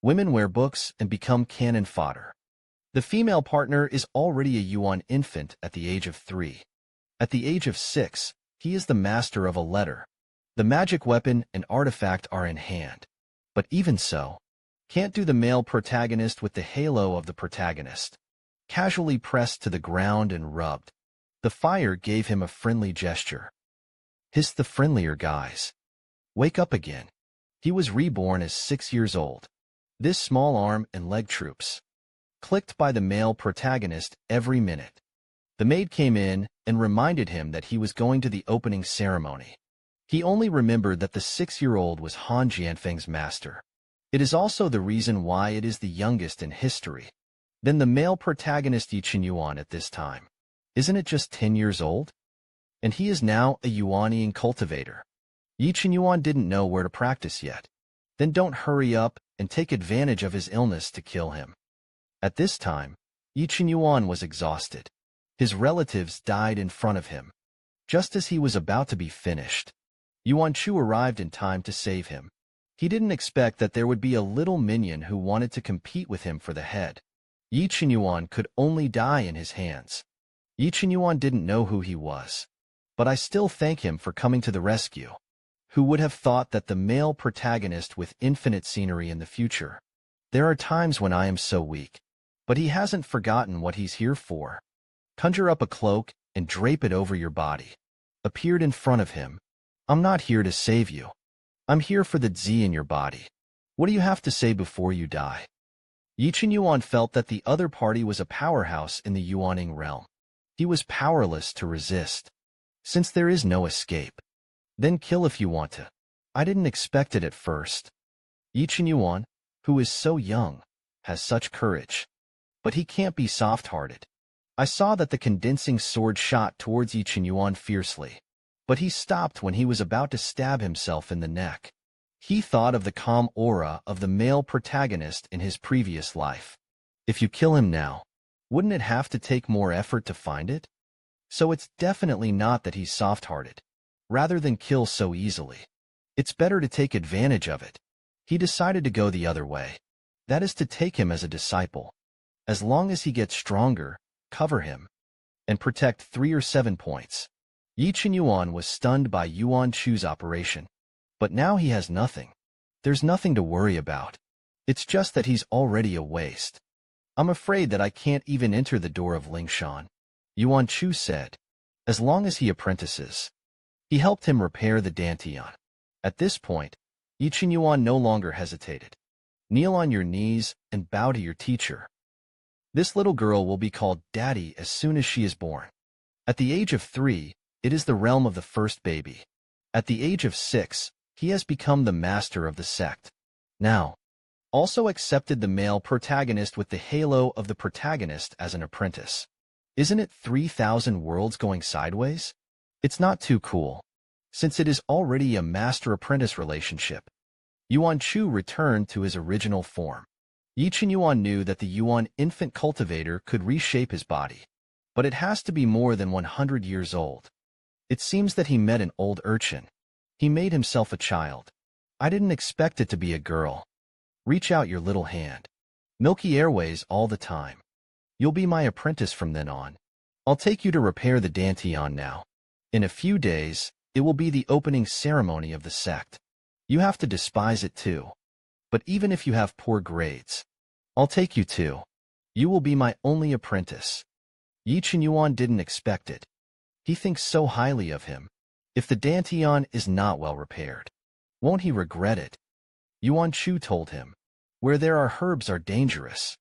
Women wear books and become cannon fodder. The female partner is already a Yuan infant at the age of 3. At the age of 6, he is the master of a letter. The magic weapon and artifact are in hand. But even so, can't do the male protagonist with the halo of the protagonist. Casually pressed to the ground and rubbed. The fire gave him a friendly gesture. Hissed the friendlier guys. Wake up again. He was reborn as 6 years old. This small arm and leg troops. Clicked by the male protagonist every minute. The maid came in and reminded him that he was going to the opening ceremony. He only remembered that the 6-year-old was Han Jianfeng's master. It is also the reason why it is the youngest in history. Then the male protagonist Yi Qinyuan at this time. Isn't it just 10 years old? And he is now a Yuanian cultivator. Yi Qinyuan didn't know where to practice yet. Then don't hurry up and take advantage of his illness to kill him. At this time, Yi Qinyuan was exhausted. His relatives died in front of him. Just as he was about to be finished, Yuan Chu arrived in time to save him. He didn't expect that there would be a little minion who wanted to compete with him for the head. Yi Qinyuan could only die in his hands. Yi Qinyuan didn't know who he was. But I still thank him for coming to the rescue. Who would have thought that the male protagonist with infinite scenery in the future? There are times when I am so weak. But he hasn't forgotten what he's here for. Conjure up a cloak and drape it over your body. Appeared in front of him. I'm not here to save you. I'm here for the Zi in your body. What do you have to say before you die? Yi Qinyuan felt that the other party was a powerhouse in the Yuaning realm. He was powerless to resist. Since there is no escape. Then kill if you want to. I didn't expect it at first. Yi Qinyuan, who is so young, has such courage. But he can't be soft-hearted. I saw that the condensing sword shot towards Yi Qinyuan fiercely. But he stopped when he was about to stab himself in the neck. He thought of the calm aura of the male protagonist in his previous life. If you kill him now, wouldn't it have to take more effort to find it? So it's definitely not that he's soft-hearted. Rather than kill so easily, it's better to take advantage of it. He decided to go the other way. That is to take him as a disciple. As long as he gets stronger, cover him. And protect 3 or 7 points. Yi Qinyuan was stunned by Yuan Chu's operation. But now he has nothing. There's nothing to worry about. It's just that he's already a waste. I'm afraid that I can't even enter the door of Lingshan. Yuan Chu said. As long as he apprentices. He helped him repair the Dantian. At this point, Yi Qinyuan no longer hesitated. Kneel on your knees and bow to your teacher. This little girl will be called Daddy as soon as she is born. At the age of 3, it is the realm of the first baby. At the age of 6, he has become the master of the sect. Now, also accepted the male protagonist with the halo of the protagonist as an apprentice. Isn't it 3,000 worlds going sideways? It's not too cool, since it is already a master-apprentice relationship. Yuan Chu returned to his original form. Yi Qinyuan knew that the Yuan infant cultivator could reshape his body, but it has to be more than 100 years old. It seems that he met an old urchin. He made himself a child. I didn't expect it to be a girl. Reach out your little hand. Milky Airways all the time. You'll be my apprentice from then on. I'll take you to repair the Dantian now. In a few days, it will be the opening ceremony of the sect. You have to despise it too. But even if you have poor grades, I'll take you too. You will be my only apprentice. Yi Qinyuan didn't expect it. He thinks so highly of him. If the Dantian is not well repaired, won't he regret it? Yuan Chu told him. Where there are herbs are dangerous.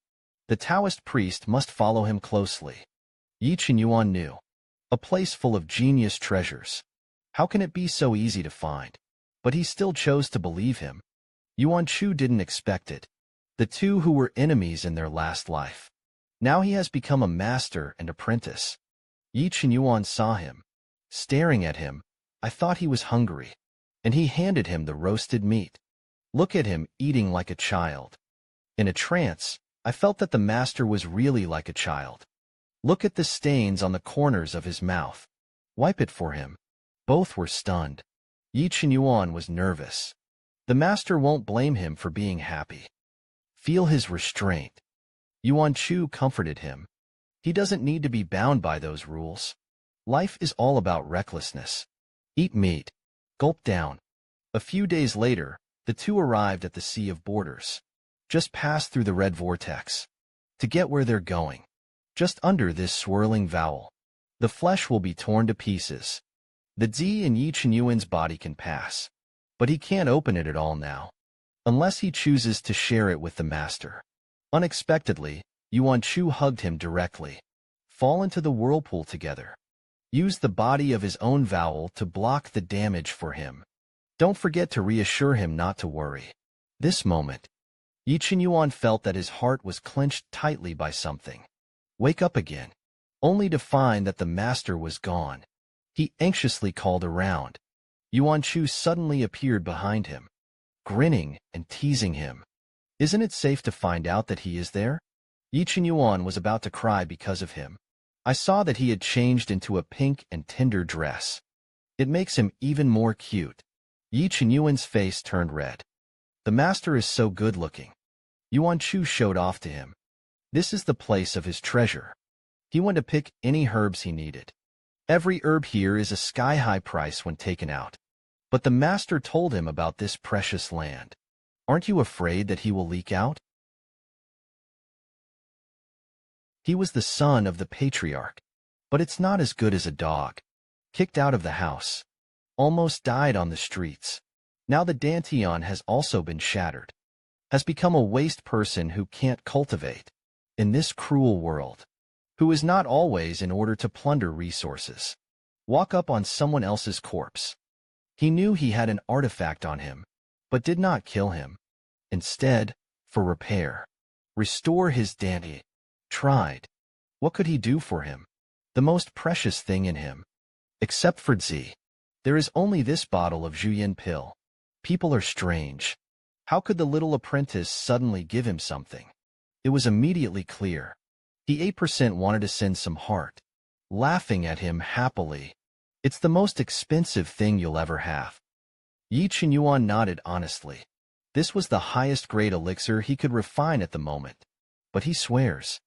The Taoist priest must follow him closely. Yi Qinyuan knew. A place full of genius treasures. How can it be so easy to find? But he still chose to believe him. Yuan Chu didn't expect it. The two who were enemies in their last life. Now he has become a master and apprentice. Yi Qinyuan saw him. Staring at him, I thought he was hungry. And he handed him the roasted meat. Look at him eating like a child. In a trance, I felt that the master was really like a child. Look at the stains on the corners of his mouth. Wipe it for him. Both were stunned. Yi Qinyuan was nervous. The master won't blame him for being happy. Feel his restraint. Yuan Chu comforted him. He doesn't need to be bound by those rules. Life is all about recklessness. Eat meat. Gulp down. A few days later, the two arrived at the Sea of Borders. Just passed through the red vortex. To get where they're going. Just under this swirling vowel. The flesh will be torn to pieces. The Zi in Yi Chenyuan's body can pass. But he can't open it at all now. Unless he chooses to share it with the master. Unexpectedly, Yuan Chu hugged him directly. Fall into the whirlpool together. Use the body of his own vowel to block the damage for him. Don't forget to reassure him not to worry. This moment, Yi Chenyuan felt that his heart was clenched tightly by something. Wake up again. Only to find that the master was gone. He anxiously called around. Yuan Chu suddenly appeared behind him, grinning and teasing him. Isn't it safe to find out that he is there? Yi Chenyuan was about to cry because of him. I saw that he had changed into a pink and tender dress. It makes him even more cute. Yi Chenyuan's face turned red. The master is so good-looking. Yuan Chu showed off to him. This is the place of his treasure. He went to pick any herbs he needed. Every herb here is a sky-high price when taken out. But the master told him about this precious land. Aren't you afraid that he will leak out? He was the son of the patriarch. But it's not as good as a dog. Kicked out of the house. Almost died on the streets. Now the Dantian has also been shattered. Has become a waste person who can't cultivate. In this cruel world. Who is not always in order to plunder resources. Walk up on someone else's corpse. He knew he had an artifact on him, but did not kill him. Instead, for repair. Restore his Danti. Tried. What could he do for him? The most precious thing in him. Except for Zi. There is only this bottle of Zhuyin pill. People are strange. How could the little apprentice suddenly give him something? It was immediately clear. He 8% wanted to send some heart. Laughing at him happily. It's the most expensive thing you'll ever have. Yi Chenyuan nodded honestly. This was the highest grade elixir he could refine at the moment. But he swears.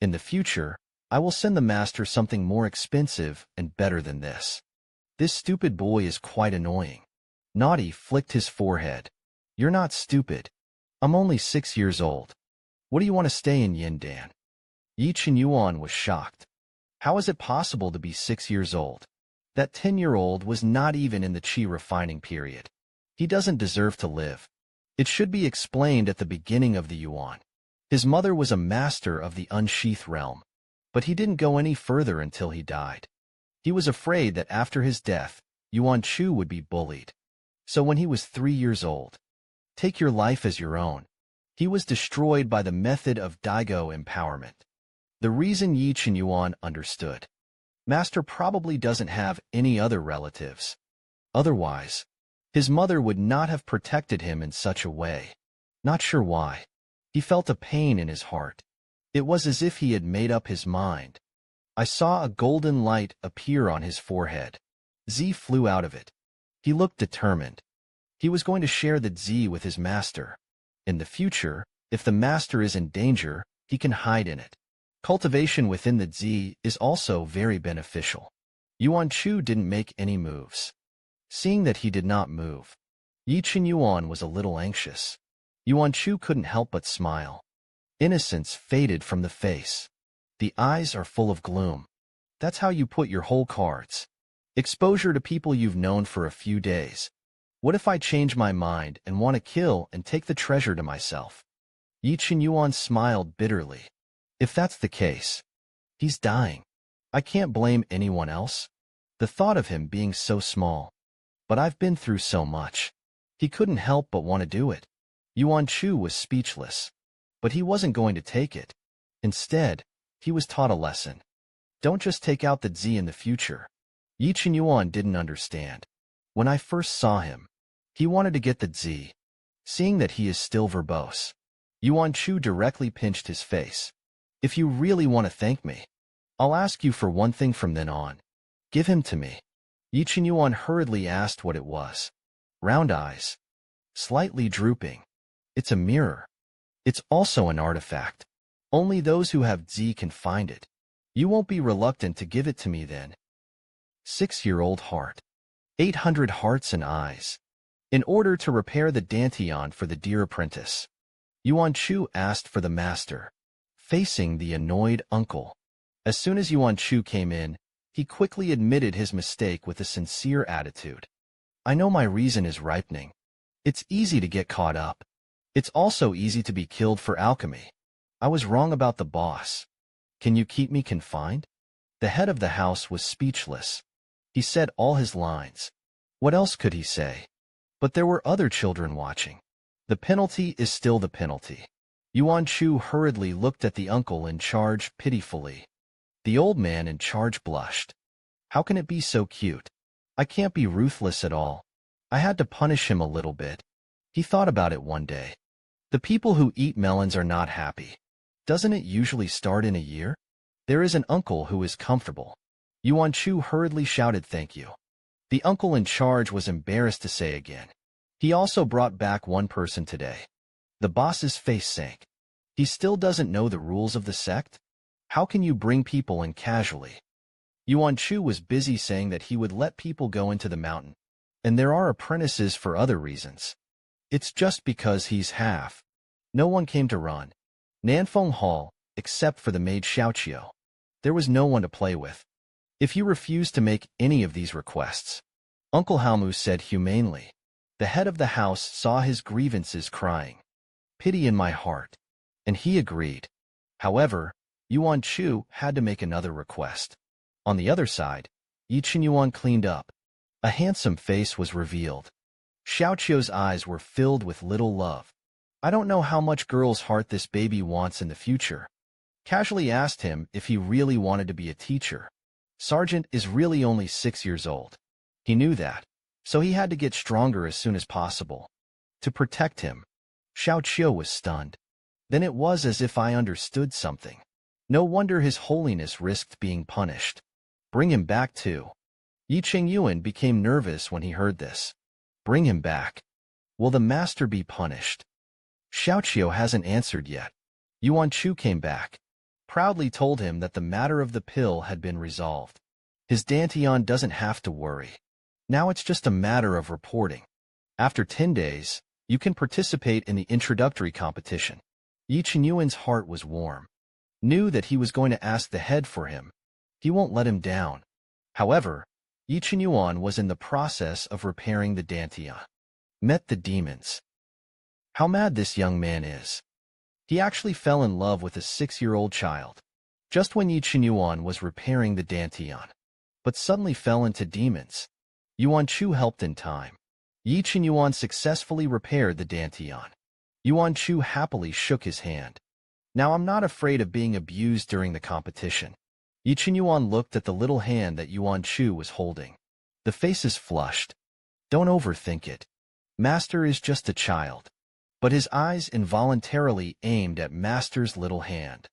In the future, I will send the master something more expensive and better than this. This stupid boy is quite annoying. Naughty flicked his forehead. You're not stupid. I'm only 6 years old. What do you want to stay in Yindan? Yi Chenyuan was shocked. How is it possible to be 6 years old? That 10-year-old was not even in the qi refining period. He doesn't deserve to live. It should be explained at the beginning of the Yuan. His mother was a master of the unsheathed realm, but he didn't go any further until he died. He was afraid that after his death, Yuan Chu would be bullied. So when he was 3 years old, take your life as your own. He was destroyed by the method of Daigo empowerment. The reason Yi Chenyuan understood. Master probably doesn't have any other relatives. Otherwise, his mother would not have protected him in such a way. Not sure why. He felt a pain in his heart. It was as if he had made up his mind. I saw a golden light appear on his forehead. Zi flew out of it. He looked determined. He was going to share the Zi with his master. In the future, if the master is in danger, he can hide in it. Cultivation within the Zi is also very beneficial. Yuan Chu didn't make any moves. Seeing that he did not move, Yi Chenyuan was a little anxious. Yuan Chu couldn't help but smile. Innocence faded from the face. The eyes are full of gloom. That's how you put your whole cards. Exposure to people you've known for a few days. What if I change my mind and want to kill and take the treasure to myself? Yi Chenyuan smiled bitterly. If that's the case, he's dying. I can't blame anyone else. The thought of him being so small. But I've been through so much. He couldn't help but want to do it. Yuan Chu was speechless. But he wasn't going to take it. Instead, he was taught a lesson. Don't just take out the Zi in the future. Yi Chenyuan didn't understand. When I first saw him, he wanted to get the Zi. Seeing that he is still verbose, Yuan Chu directly pinched his face. If you really want to thank me, I'll ask you for one thing from then on. Give him to me. Yi Chenyuan hurriedly asked what it was. Round eyes. Slightly drooping. It's a mirror. It's also an artifact. Only those who have Z can find it. You won't be reluctant to give it to me then. 6-year-old heart. 800 hearts and eyes. In order to repair the Dantian for the dear apprentice, Yuan Chu asked for the master, facing the annoyed uncle. As soon as Yuan Chu came in, he quickly admitted his mistake with a sincere attitude. I know my reason is ripening. It's easy to get caught up. It's also easy to be killed for alchemy. I was wrong about the boss. Can you keep me confined? The head of the house was speechless. He said all his lines. What else could he say? But there were other children watching. The penalty is still the penalty. Yuan Chu hurriedly looked at the uncle in charge pitifully. The old man in charge blushed. How can it be so cute? I can't be ruthless at all. I had to punish him a little bit. He thought about it one day. The people who eat melons are not happy. Doesn't it usually start in a year? There is an uncle who is comfortable. Yuan Chu hurriedly shouted thank you. The uncle in charge was embarrassed to say again. He also brought back one person today. The boss's face sank. He still doesn't know the rules of the sect? How can you bring people in casually? Yuan Chu was busy saying that he would let people go into the mountain, and there are apprentices for other reasons. It's just because he's half. No one came to run Nanfeng Hall, except for the maid Xiaoqiu. There was no one to play with. If you refuse to make any of these requests, Uncle Halmu said humanely. The head of the house saw his grievances crying. Pity in my heart. And he agreed. However, Yuan Chu had to make another request. On the other side, Yi Qinyuan cleaned up. A handsome face was revealed. Xiaoqiu's eyes were filled with little love. I don't know how much girl's heart this baby wants in the future. Casually asked him if he really wanted to be a teacher. Sergeant is really only 6 years old. He knew that, so he had to get stronger as soon as possible. To protect him, Xiaoqiu was stunned. Then it was as if I understood something. No wonder His Holiness risked being punished. Bring him back too. Yi Qingyuan became nervous when he heard this. Bring him back. Will the master be punished? Xiaoqiu hasn't answered yet. Yuan Chu came back. Proudly told him that the matter of the pill had been resolved. His Dantian doesn't have to worry. Now it's just a matter of reporting. After 10 days, you can participate in the introductory competition. Yi Qinyuan's heart was warm. Knew that he was going to ask the head for him. He won't let him down. However, Yi Qinyuan was in the process of repairing the Dantian. Met the demons. How mad this young man is. He actually fell in love with a 6-year-old child, just when Yi Qinyuan was repairing the Dantian, but suddenly fell into demons. Yuan Chu helped in time. Yi Qinyuan successfully repaired the Dantian. Yuan Chu happily shook his hand. Now I'm not afraid of being abused during the competition. Yi Qinyuan looked at the little hand that Yuan Chu was holding. The faces flushed. Don't overthink it. Master is just a child. But his eyes involuntarily aimed at Master's little hand.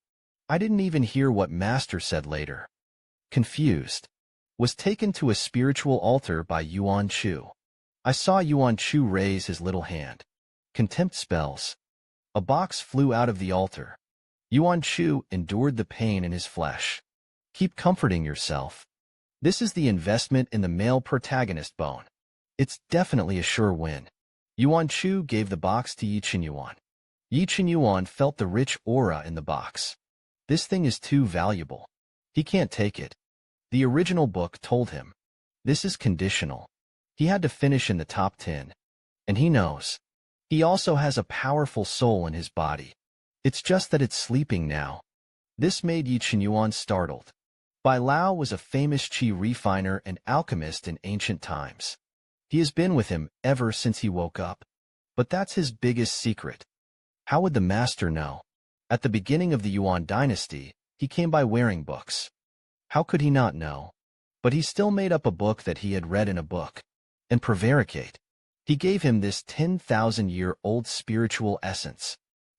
I didn't even hear what Master said later. Confused. Was taken to a spiritual altar by Yuan Chu. I saw Yuan Chu raise his little hand. Contempt spells. A box flew out of the altar. Yuan Chu endured the pain in his flesh. Keep comforting yourself. This is the investment in the male protagonist bone. It's definitely a sure win. Yuan Chu gave the box to Yi Qinyuan. Yi Qinyuan felt the rich aura in the box. This thing is too valuable. He can't take it. The original book told him. This is conditional. He had to finish in the top 10. And he knows. He also has a powerful soul in his body. It's just that it's sleeping now. This made Yi Qinyuan startled. Bai Lao was a famous qi refiner and alchemist in ancient times. He has been with him ever since he woke up. But that's his biggest secret. How would the master know? At the beginning of the Yuan dynasty, he came by wearing books. How could he not know? But he still made up a book that he had read in a book. And prevaricate. He gave him this 10,000-year-old spiritual essence.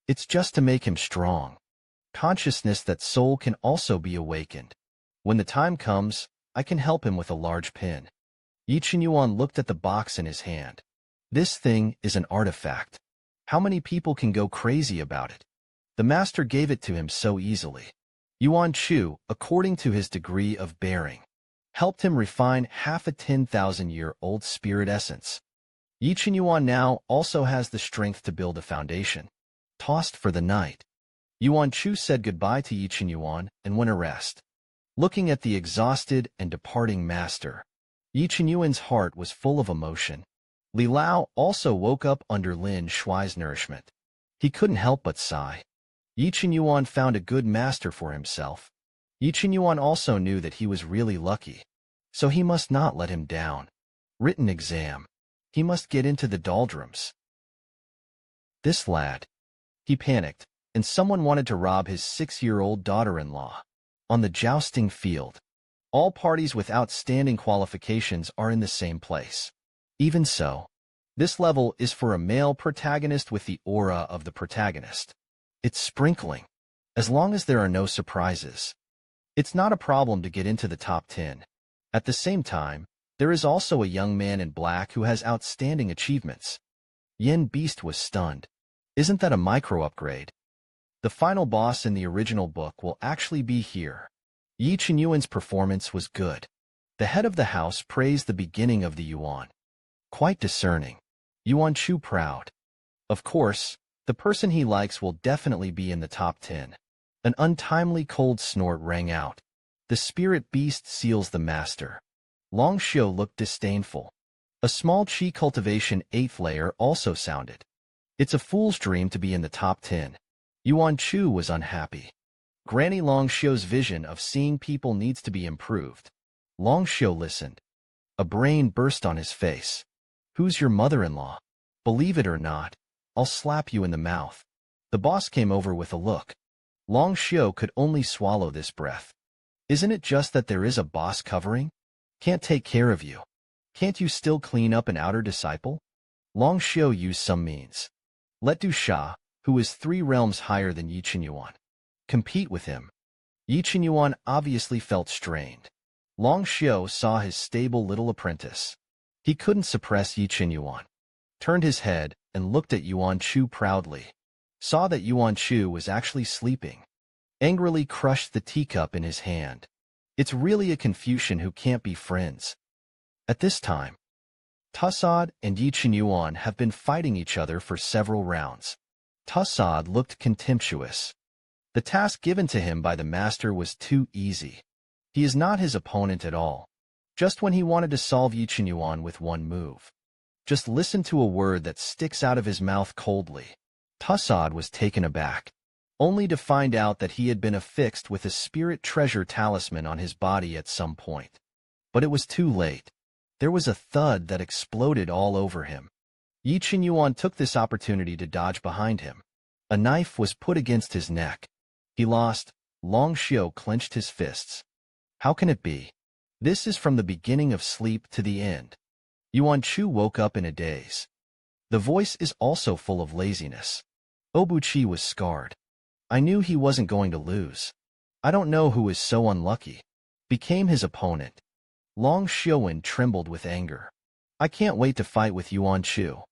It's just to make him strong. Consciousness that soul can also be awakened. When the time comes, I can help him with a large pin. Yi Qinyuan looked at the box in his hand. This thing is an artifact. How many people can go crazy about it? The master gave it to him so easily. Yuan Chu, according to his degree of bearing, helped him refine half a 10,000-year-old spirit essence. Yi Chen Yuan now also has the strength to build a foundation. Tossed for the night, Yuan Chu said goodbye to Yi Chen Yuan and went to rest. Looking at the exhausted and departing master, Yi Chen Yuan's heart was full of emotion. Li Lao also woke up under Lin Shuai's nourishment. He couldn't help but sigh. Yi Chen Yuan found a good master for himself. Yi Chen Yuan also knew that he was really lucky, so he must not let him down. Written exam. He must get into the doldrums. This lad. He panicked, and someone wanted to rob his 6-year-old daughter-in-law. On the jousting field, all parties with outstanding qualifications are in the same place. Even so, this level is for a male protagonist with the aura of the protagonist. It's sprinkling, as long as there are no surprises. It's not a problem to get into the top 10. At the same time, there is also a young man in black who has outstanding achievements. Yen Beast was stunned. Isn't that a micro-upgrade? The final boss in the original book will actually be here. Yi Chen Yuan's performance was good. The head of the house praised the beginning of the Yuan. Quite discerning. Yuan Chu proud. Of course, the person he likes will definitely be in the top 10. An untimely cold snort rang out. The spirit beast seals the master. Long Xiu looked disdainful. A small chi cultivation 8th layer also sounded. It's a fool's dream to be in the top 10. Yuan Chu was unhappy. Granny Long Xiu's vision of seeing people needs to be improved. Long Xiu listened. A brain burst on his face. Who's your mother-in-law? Believe it or not, I'll slap you in the mouth. The boss came over with a look. Long Xiu could only swallow this breath. Isn't it just that there is a boss covering? Can't take care of you. Can't you still clean up an outer disciple? Long Xiu used some means. Let Du Sha, who is 3 realms higher than Yi Chen Yuan, compete with him. Yi Chen Yuan obviously felt strained. Long Xiu saw his stable little apprentice. He couldn't suppress Yi Chen Yuan. Turned his head and looked at Yuan Chu proudly. Saw that Yuan Chu was actually sleeping. Angrily crushed the teacup in his hand. It's really a Confucian who can't be friends. At this time, Tussaud and Yi Chen Yuan have been fighting each other for several rounds. Tussaud looked contemptuous. The task given to him by the master was too easy. He is not his opponent at all. Just when he wanted to solve Yi Chen Yuan with one move. Just listen to a word that sticks out of his mouth coldly. Tussaud was taken aback, only to find out that he had been affixed with a spirit treasure talisman on his body at some point. But it was too late. There was a thud that exploded all over him. Yi Chen Yuan took this opportunity to dodge behind him. A knife was put against his neck. He lost. Long Xiu clenched his fists. How can it be? This is from the beginning of sleep to the end. Yuan Chu woke up in a daze. The voice is also full of laziness. Obuchi was scarred. I knew he wasn't going to lose. I don't know who is so unlucky. Became his opponent. Long Xiuwen trembled with anger. I can't wait to fight with Yuan Chu.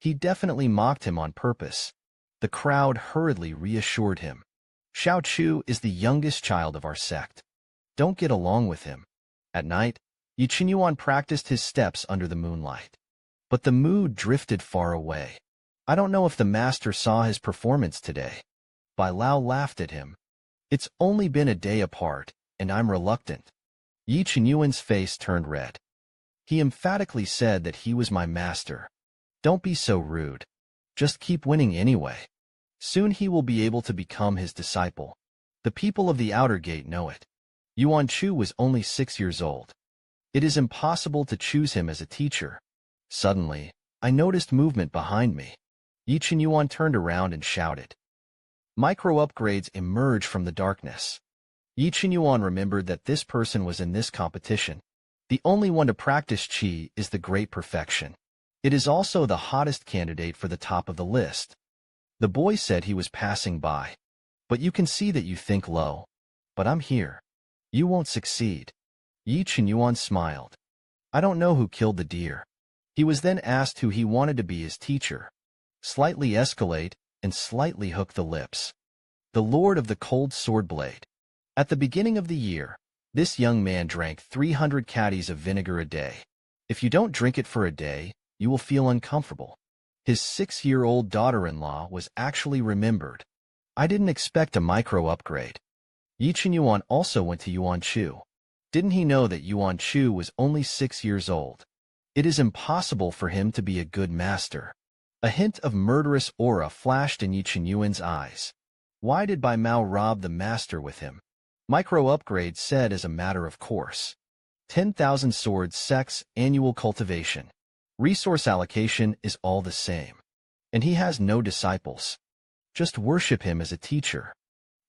He definitely mocked him on purpose. The crowd hurriedly reassured him. Xiao Chu is the youngest child of our sect. Don't get along with him. At night, Yi Chen Yuan practiced his steps under the moonlight. But the mood drifted far away. I don't know if the master saw his performance today. Bai Lao laughed at him. It's only been a day apart, and I'm reluctant. Yi Chen Yuan's face turned red. He emphatically said that he was my master. Don't be so rude. Just keep winning anyway. Soon he will be able to become his disciple. The people of the outer gate know it. Yuan Chu was only 6 years old. It is impossible to choose him as a teacher. Suddenly, I noticed movement behind me. Yi Chen Yuan turned around and shouted. Micro-upgrades emerged from the darkness. Yi Chen Yuan remembered that this person was in this competition. The only one to practice Qi is the Great Perfection. It is also the hottest candidate for the top of the list. The boy said he was passing by. But you can see that you think low. But I'm here. You won't succeed. Yi Chen Yuan smiled. I don't know who killed the deer. He was then asked who he wanted to be his teacher. slightly escalate, and slightly hook the lips. The Lord of the Cold Sword Blade. At the beginning of the year, this young man drank 300 caddies of vinegar a day. If you don't drink it for a day, you will feel uncomfortable. His 6-year-old daughter-in-law was actually remembered. I didn't expect a micro-upgrade. Yi Qinyuan also went to Yuan Chu. Didn't he know that Yuan Chu was only 6 years old? It is impossible for him to be a good master. A hint of murderous aura flashed in Yi Qinyuan's eyes. Why did Bai Mao rob the master with him? Micro-upgrade said as a matter of course. 10,000 swords sex annual cultivation. Resource allocation is all the same. And he has no disciples. Just worship him as a teacher.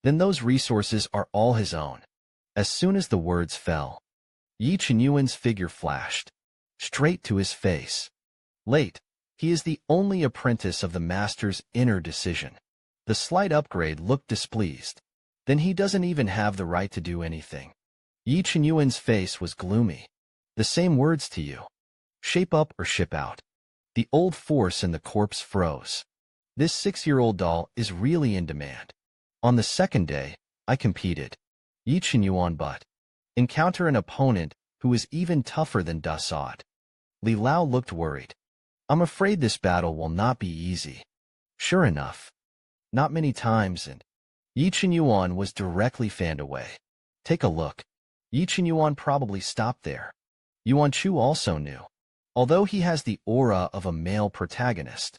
Then those resources are all his own. As soon as the words fell, Yi Qinyuan's figure flashed. Straight to his face. Late, he is the only apprentice of the master's inner decision. The slight upgrade looked displeased. Then he doesn't even have the right to do anything. Yi Qinyuan's face was gloomy. The same words to you. Shape up or ship out. The old force in the corpse froze. This 6-year-old doll is really in demand. On the second day, I competed. Yi Qinyuan but encounter an opponent who is even tougher than Da Saad. Li Lao looked worried. I'm afraid this battle will not be easy. Sure enough. Not many times and Yi Qinyuan was directly fanned away. Take a look. Yi Qinyuan probably stopped there. Yuan Chu also knew. Although he has the aura of a male protagonist.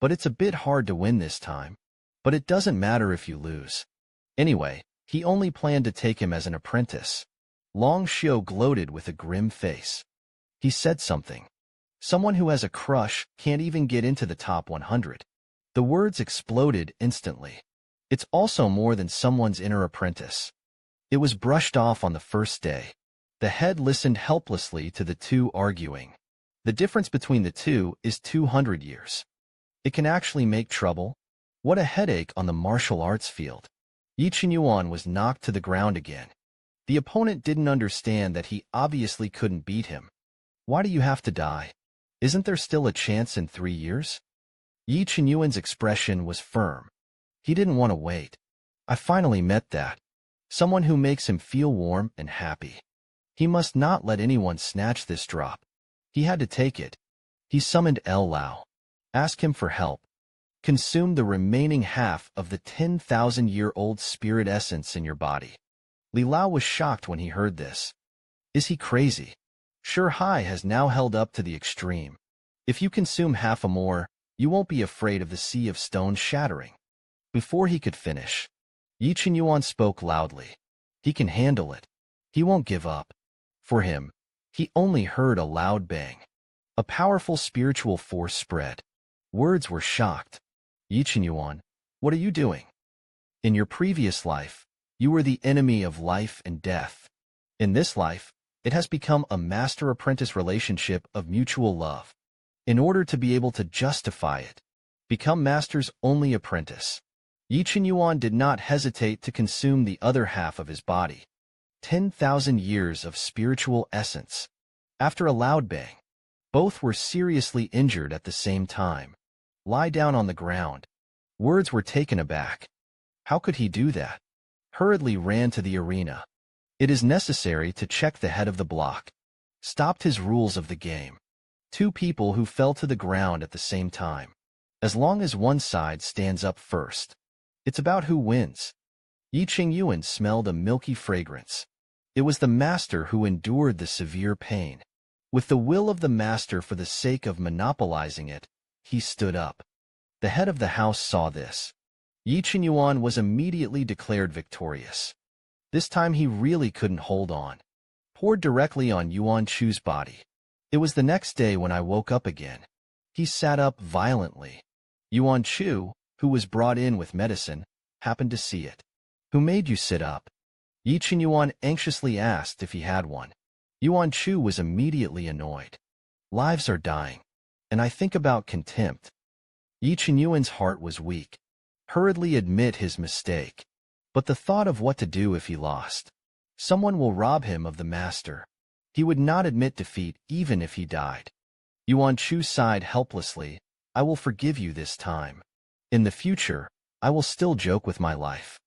But it's a bit hard to win this time. But it doesn't matter if you lose. Anyway, he only planned to take him as an apprentice. Long Xiu gloated with a grim face. He said something. Someone who has a crush can't even get into the top 100. The words exploded instantly. It's also more than someone's inner apprentice. It was brushed off on the first day. The head listened helplessly to the two arguing. The difference between the two is 200 years. It can actually make trouble. What a headache on the martial arts field. Yi Qinyuan was knocked to the ground again. The opponent didn't understand that he obviously couldn't beat him. Why do you have to die? Isn't there still a chance in 3 years? Yi Qinyuan's expression was firm. He didn't want to wait. I finally met that. Someone who makes him feel warm and happy. He must not let anyone snatch this drop. He had to take it. He summoned El Lao. Ask him for help. Consume the remaining half of the 10,000-year-old spirit essence in your body. Li Lao was shocked when he heard this. Is he crazy? Sure Hai has now held up to the extreme. If you consume half a more, you won't be afraid of the sea of stone shattering. Before he could finish, Yi Qinyuan spoke loudly. He can handle it. He won't give up. For him, he only heard a loud bang. A powerful spiritual force spread. Words were shocked. Yi Qinyuan, what are you doing? In your previous life, you were the enemy of life and death. In this life, it has become a master-apprentice relationship of mutual love. In order to be able to justify it, become master's only apprentice. Yi Qinyuan did not hesitate to consume the other half of his body. 10,000 years of spiritual essence. After a loud bang, both were seriously injured at the same time. Lie down on the ground. Words were taken aback. How could he do that? Hurriedly ran to the arena. It is necessary to check the head of the block. Stopped his rules of the game. 2 people who fell to the ground at the same time. As long as one side stands up first. It's about who wins. Yi Qinyuan smelled a milky fragrance. It was the master who endured the severe pain. With the will of the master for the sake of monopolizing it, he stood up. The head of the house saw this. Yi Qinyuan was immediately declared victorious. This time he really couldn't hold on. Poured directly on Yuan Chu's body. It was the next day when I woke up again. He sat up violently. Yuan Chu, who was brought in with medicine, happened to see it. Who made you sit up? Yi Qinyuan anxiously asked if he had one. Yuan Chu was immediately annoyed. Lives are dying. And I think about contempt. Yi Qinyuan's heart was weak. Hurriedly admit his mistake. But the thought of what to do if he lost. Someone will rob him of the master. He would not admit defeat even if he died. Yuan Chu sighed helplessly. I will forgive you this time. In the future, I will still joke with my life.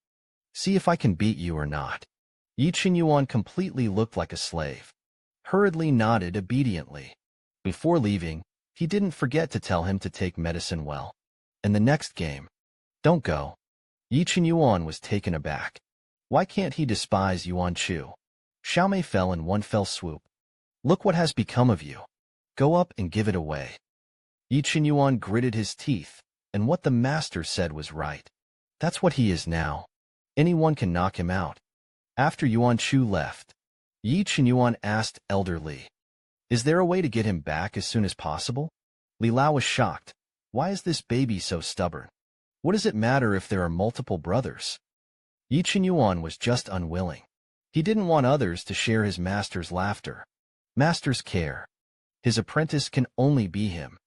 See if I can beat you or not." Yi Qinyuan completely looked like a slave. Hurriedly nodded obediently. Before leaving, he didn't forget to tell him to take medicine well. And the next game, "Don't go." Yi Qinyuan was taken aback. Why can't he despise Yuan Chu? Xiaomei fell in one fell swoop. "Look what has become of you. Go up and give it away." Yi Qinyuan gritted his teeth, and what the master said was right. That's what he is now. Anyone can knock him out. After Yuan Chu left, Yi Qinyuan asked Elder Li, "Is there a way to get him back as soon as possible?" Li Lao was shocked. Why is this baby so stubborn? What does it matter if there are multiple brothers? Yi Qinyuan was just unwilling. He didn't want others to share his master's laughter. Master's care. His apprentice can only be him.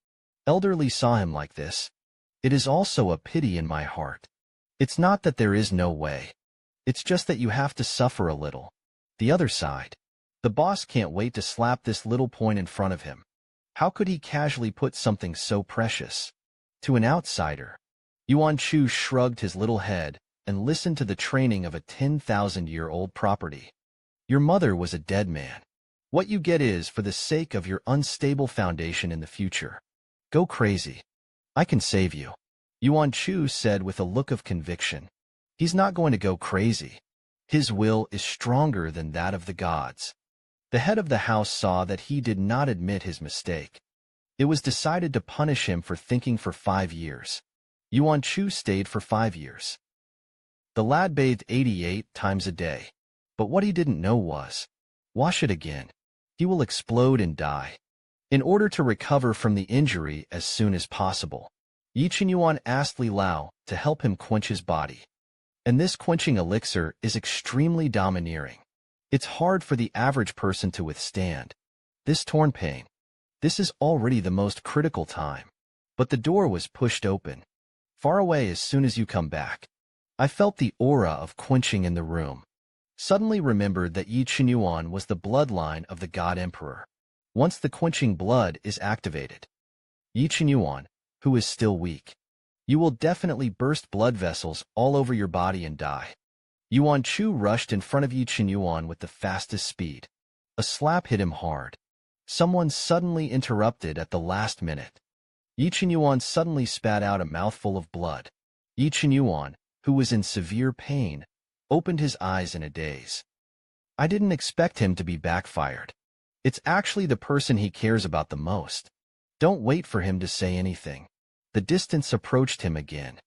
Elder Li saw him like this. "It is also a pity in my heart. It's not that there is no way. It's just that you have to suffer a little." The other side. The boss can't wait to slap this little point in front of him. How could he casually put something so precious? To an outsider. Yuan Chu shrugged his little head and listened to the training of a 10,000-year-old property. "Your mother was a dead man. What you get is for the sake of your unstable foundation in the future. Go crazy. I can save you," Yuan Chu said with a look of conviction. He's not going to go crazy. His will is stronger than that of the gods. The head of the house saw that he did not admit his mistake. It was decided to punish him for thinking for 5 years. Yuan Chu stayed for 5 years. The lad bathed 88 times a day. But what he didn't know was, wash it again. He will explode and die. In order to recover from the injury as soon as possible, Yi Qinyuan asked Li Lao to help him quench his body. And this quenching elixir is extremely domineering. It's hard for the average person to withstand. This torn pain. This is already the most critical time. But the door was pushed open. Far away as soon as you come back. I felt the aura of quenching in the room. Suddenly remembered that Yi Qinyuan was the bloodline of the God Emperor. Once the quenching blood is activated, Yi Qinyuan, who is still weak, you will definitely burst blood vessels all over your body and die. Yuan Chu rushed in front of Yi Qinyuan with the fastest speed. A slap hit him hard. Someone suddenly interrupted at the last minute. Yi Qinyuan suddenly spat out a mouthful of blood. Yi Qinyuan, who was in severe pain, opened his eyes in a daze. I didn't expect him to be backfired. It's actually the person he cares about the most. Don't wait for him to say anything. The distance approached him again.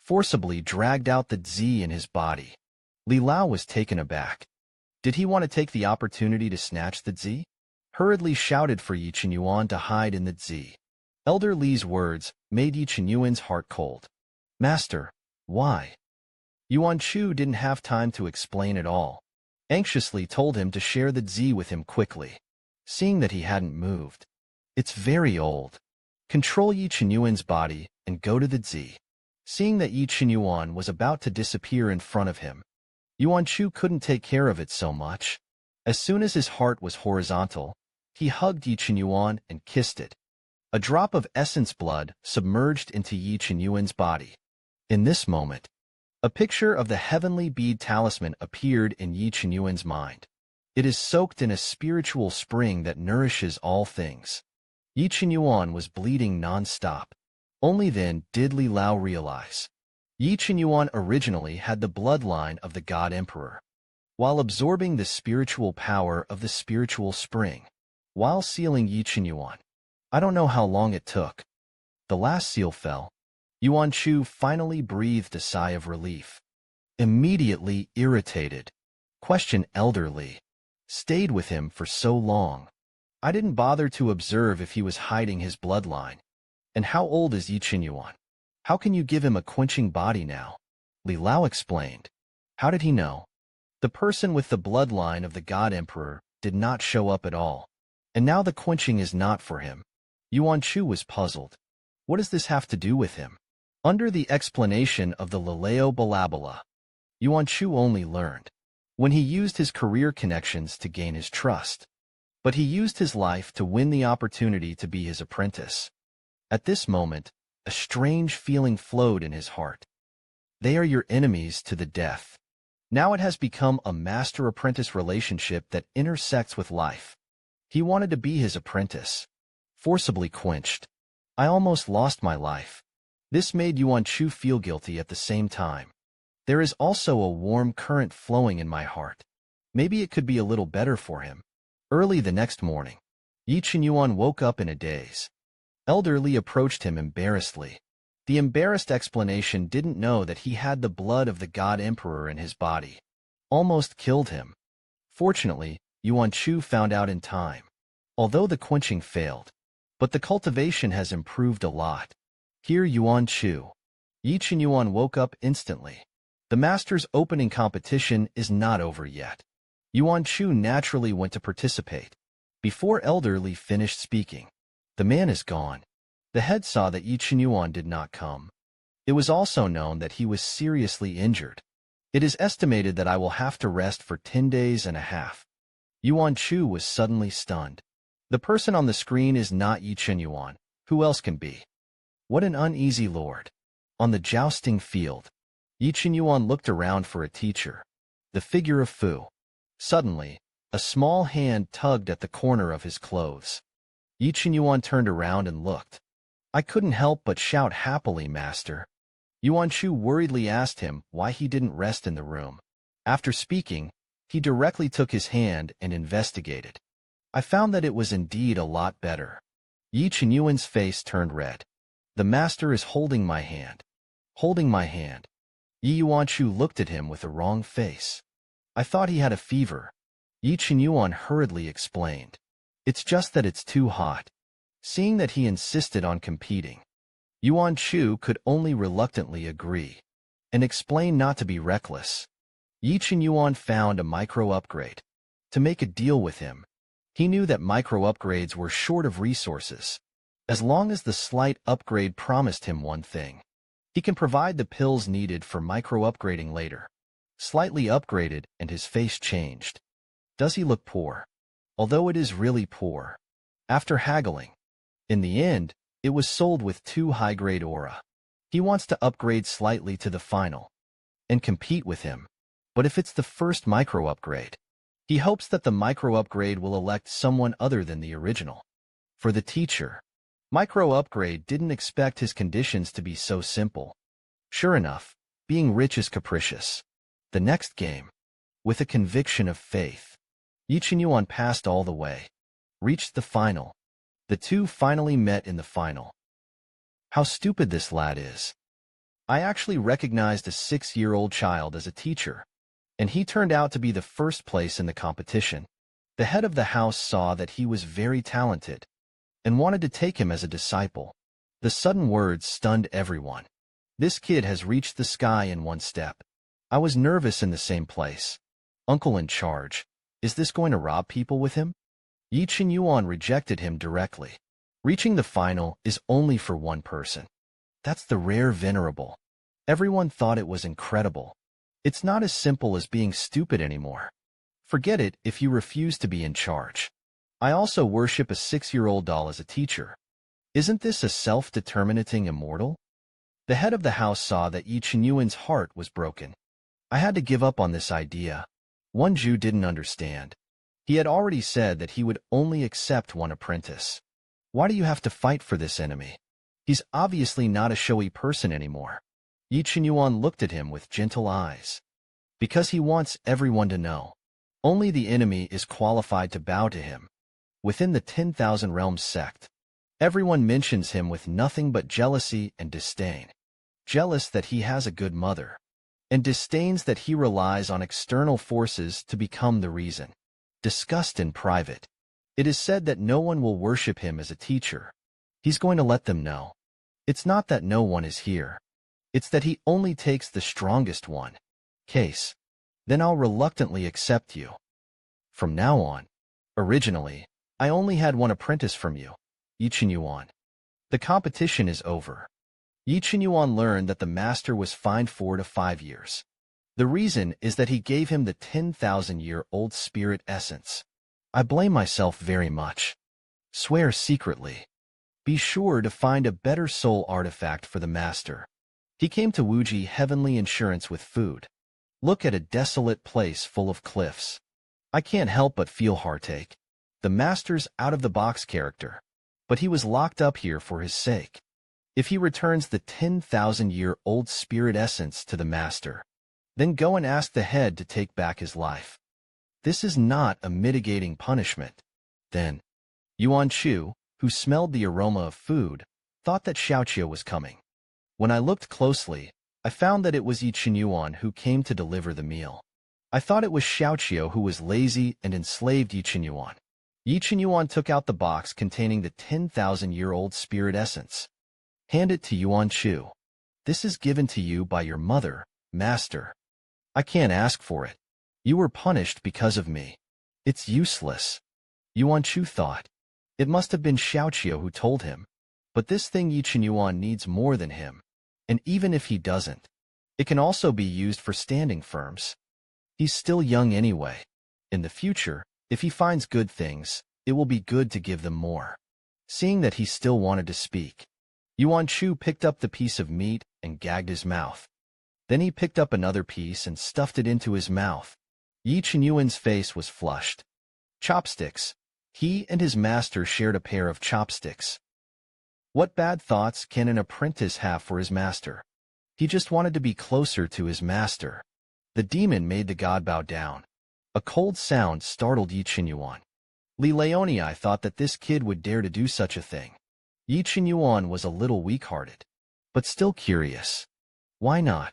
Forcibly dragged out the Zi in his body. Li Lao was taken aback. Did he want to take the opportunity to snatch the Zi? Hurriedly shouted for Yi Qinyuan to hide in the Zi. Elder Li's words made Yi Qinyuan's heart cold. Master, why? Yuan Chu didn't have time to explain it all. Anxiously told him to share the Zi with him quickly. Seeing that he hadn't moved. It's very old. Control Yi Qinyuan's body and go to the Zi. Seeing that Yi Qinyuan was about to disappear in front of him, Yuan Chu couldn't take care of it so much. As soon as his heart was horizontal, he hugged Yi Qinyuan and kissed it. A drop of essence blood submerged into Yi Qinyuan's body. In this moment, a picture of the heavenly bead talisman appeared in Yi Qinyuan's mind. It is soaked in a spiritual spring that nourishes all things. Yi Qinyuan was bleeding non-stop. Only then did Li Lao realize. Yi Qinyuan originally had the bloodline of the God Emperor. While absorbing the spiritual power of the spiritual spring, while sealing Yi Qinyuan, I don't know how long it took. The last seal fell. Yuan Chu finally breathed a sigh of relief. Immediately irritated. Questioned Elder Li. Stayed with him for so long. I didn't bother to observe if he was hiding his bloodline. And how old is Yi Qinyuan? How can you give him a quenching body now? Li Lao explained. How did he know? The person with the bloodline of the God Emperor did not show up at all. And now the quenching is not for him. Yuan Chu was puzzled. What does this have to do with him? Under the explanation of the Laleo Balabala, Yuan Chu only learned when he used his career connections to gain his trust. But he used his life to win the opportunity to be his apprentice. At this moment, a strange feeling flowed in his heart. They are your enemies to the death. Now it has become a master-apprentice relationship that intersects with life. He wanted to be his apprentice. Forcibly quenched. I almost lost my life. This made Yuan Chu feel guilty at the same time. There is also a warm current flowing in my heart. Maybe it could be a little better for him. Early the next morning, Yi Qinyuan woke up in a daze. Elderly approached him embarrassedly. The embarrassed explanation didn't know that he had the blood of the God Emperor in his body. Almost killed him. Fortunately, Yuan Chu found out in time. Although the quenching failed, but the cultivation has improved a lot. Here Yuan Chu. Yi Qinyuan woke up instantly. The master's opening competition is not over yet. Yuan Chu naturally went to participate. Before Elderly finished speaking, the man is gone. The head saw that Yi Qinyuan did not come. It was also known that he was seriously injured. It is estimated that I will have to rest for 10 days and a half. Yuan Chu was suddenly stunned. The person on the screen is not Yi Qinyuan. Who else can be? What an uneasy lord. On the jousting field, Yi Qinyuan looked around for a teacher. The figure of Fu. Suddenly, a small hand tugged at the corner of his clothes. Yi Qinyuan turned around and looked. I couldn't help but shout happily, Master. Yuan Chu worriedly asked him why he didn't rest in the room. After speaking, he directly took his hand and investigated. I found that it was indeed a lot better. Yi Qinyuan's face turned red. The master is holding my hand. Holding my hand. Yi Yuan Chu looked at him with a wrong face. I thought he had a fever. Yi Qinyuan hurriedly explained. It's just that it's too hot. Seeing that he insisted on competing, Yuan Chu could only reluctantly agree and explain not to be reckless. Yi Qinyuan found a micro-upgrade. To make a deal with him, he knew that micro-upgrades were short of resources. As long as the slight upgrade promised him one thing, he can provide the pills needed for micro-upgrading later. Slightly upgraded and his face changed. Does he look poor? Although it is really poor. After haggling, in the end, it was sold with 2 high-grade aura. He wants to upgrade slightly to the final and compete with him. But if it's the first micro-upgrade, he hopes that the micro-upgrade will elect someone other than the original. For the teacher, micro-upgrade didn't expect his conditions to be so simple. Sure enough, being rich is capricious. The next game, with a conviction of faith, Yi Qinyuan passed all the way, reached the final. The two finally met in the final. How stupid this lad is. I actually recognized a 6-year-old child as a teacher, and he turned out to be the first place in the competition. The head of the house saw that he was very talented and wanted to take him as a disciple. The sudden words stunned everyone. This kid has reached the sky in one step. I was nervous in the same place. Uncle in charge, is this going to rob people with him? Yi Qinyuan rejected him directly. Reaching the final is only for one person. That's the rare venerable. Everyone thought it was incredible. It's not as simple as being stupid anymore. Forget it if you refuse to be in charge. I also worship a 6-year-old doll as a teacher. Isn't this a self-determinating immortal? The head of the house saw that Yi Qinyuan's heart was broken. I had to give up on this idea. One Jew didn't understand. He had already said that he would only accept one apprentice. Why do you have to fight for this enemy? He's obviously not a showy person anymore. Yi Qinyuan looked at him with gentle eyes. Because he wants everyone to know. Only the enemy is qualified to bow to him. Within the 10,000 Realms sect, everyone mentions him with nothing but jealousy and disdain. Jealous that he has a good mother, and disdains that he relies on external forces to become the reason. Discussed in private. It is said that no one will worship him as a teacher. He's going to let them know. It's not that no one is here. It's that he only takes the strongest one. Case. Then I'll reluctantly accept you. From now on. Originally, I only had one apprentice from you, Yi Qinyuan. The competition is over. Yi Qinyuan learned that the master was fined 4 to 5 years. The reason is that he gave him the 10,000-year-old spirit essence. I blame myself very much. Swear secretly. Be sure to find a better soul artifact for the master. He came to Wuji heavenly insurance with food. Look at a desolate place full of cliffs. I can't help but feel heartache. The master's out-of-the-box character. But he was locked up here for his sake. If he returns the 10,000-year-old spirit essence to the master, then go and ask the head to take back his life. This is not a mitigating punishment. Then, Yuan Chu, who smelled the aroma of food, thought that Xiaoqiu was coming. When I looked closely, I found that it was Yi Qinyuan who came to deliver the meal. I thought it was Xiaoqiu who was lazy and enslaved Yi Qinyuan. Yi Qinyuan took out the box containing the 10,000-year-old spirit essence. Hand it to Yuan Chu. This is given to you by your mother, master. I can't ask for it. You were punished because of me. It's useless. Yuan Chu thought. It must have been Xiaoqiu who told him. But this thing Yi Qinyuan needs more than him. And even if he doesn't, it can also be used for standing firms. He's still young anyway. In the future, if he finds good things, it will be good to give them more. Seeing that he still wanted to speak, Yuan Chu picked up the piece of meat and gagged his mouth. Then he picked up another piece and stuffed it into his mouth. Yi Qinyuan's face was flushed. Chopsticks. He and his master shared a pair of chopsticks. What bad thoughts can an apprentice have for his master? He just wanted to be closer to his master. The demon made the god bow down. A cold sound startled Yi Qinyuan. Li Leonii thought that this kid would dare to do such a thing. Yi Qinyuan was a little weak-hearted, but still curious. Why not?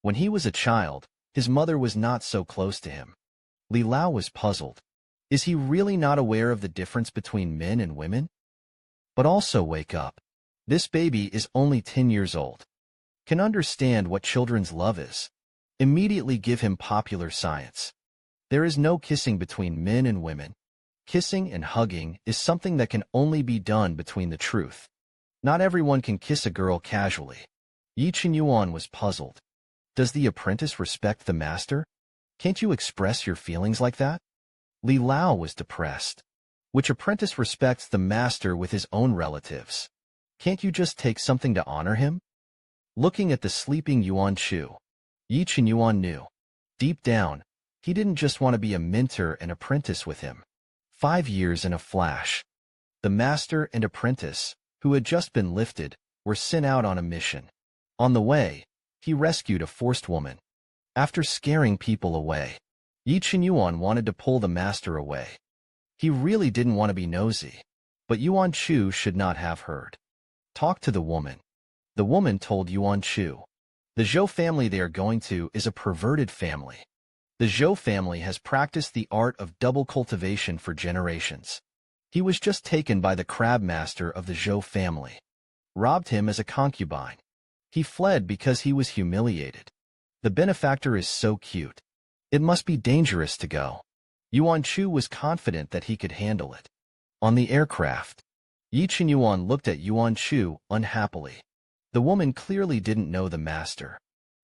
When he was a child, his mother was not so close to him. Li Lao was puzzled. Is he really not aware of the difference between men and women? But also wake up. This baby is only 10 years old. Can understand what children's love is. Immediately give him popular science. There is no kissing between men and women. Kissing and hugging is something that can only be done between the truth. Not everyone can kiss a girl casually. Yi Qinyuan was puzzled. Does the apprentice respect the master? Can't you express your feelings like that? Li Lao was depressed. Which apprentice respects the master with his own relatives? Can't you just take something to honor him? Looking at the sleeping Yuan Chu, Yi Qinyuan knew. Deep down, he didn't just want to be a mentor and apprentice with him. 5 years in a flash. The master and apprentice, who had just been lifted, were sent out on a mission. On the way, he rescued a forced woman. After scaring people away, Yi Qinyuan wanted to pull the master away. He really didn't want to be nosy, but Yuan Chu should not have heard. Talk to the woman. The woman told Yuan Chu. The Zhou family they are going to is a perverted family. The Zhou family has practiced the art of double cultivation for generations. He was just taken by the crab master of the Zhou family. Robbed him as a concubine. He fled because he was humiliated. The benefactor is so cute. It must be dangerous to go. Yuan Chu was confident that he could handle it. On the aircraft, Yi Qinyuan looked at Yuan Chu unhappily. The woman clearly didn't know the master.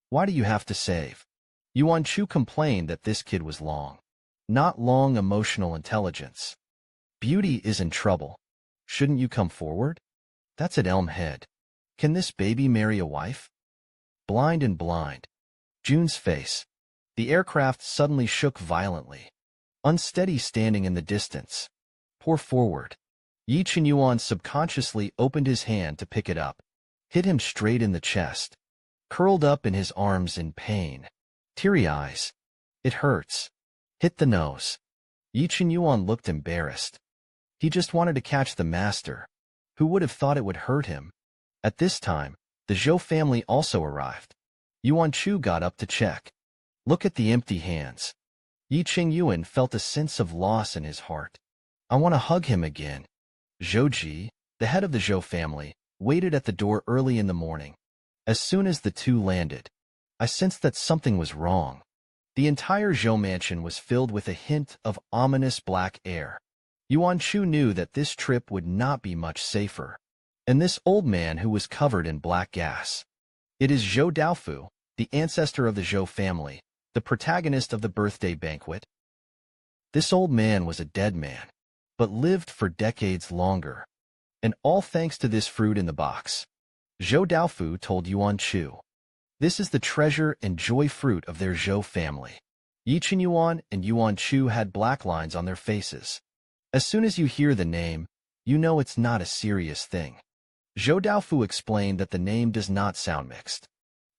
Why do you have to save? Yuan Chu complained that this kid was long. Not long emotional intelligence. Beauty is in trouble. Shouldn't you come forward? That's at Elm Head. Can this baby marry a wife? Blind and blind. June's face. The aircraft suddenly shook violently. Unsteady standing in the distance. Pour forward. Yi Qinyuan subconsciously opened his hand to pick it up. Hit him straight in the chest. Curled up in his arms in pain. Teary eyes. It hurts. Hit the nose. Yi Qinyuan looked embarrassed. He just wanted to catch the master. Who would have thought it would hurt him? At this time, the Zhou family also arrived. Yuan Chu got up to check. Look at the empty hands. Yi Qinyuan felt a sense of loss in his heart. I want to hug him again. Zhou Ji, the head of the Zhou family, waited at the door early in the morning. As soon as the two landed, I sensed that something was wrong. The entire Zhou mansion was filled with a hint of ominous black air. Yuan Chu knew that this trip would not be much safer. And this old man who was covered in black gas. It is Zhou Daofu, the ancestor of the Zhou family, the protagonist of the birthday banquet. This old man was a dead man, but lived for decades longer. And all thanks to this fruit in the box. Zhou Daofu told Yuan Chu. This is the treasure and joy fruit of their Zhou family. Yi Qinyuan and Yuan Chu had black lines on their faces. As soon as you hear the name, you know it's not a serious thing. Zhou Daofu explained that the name does not sound mixed.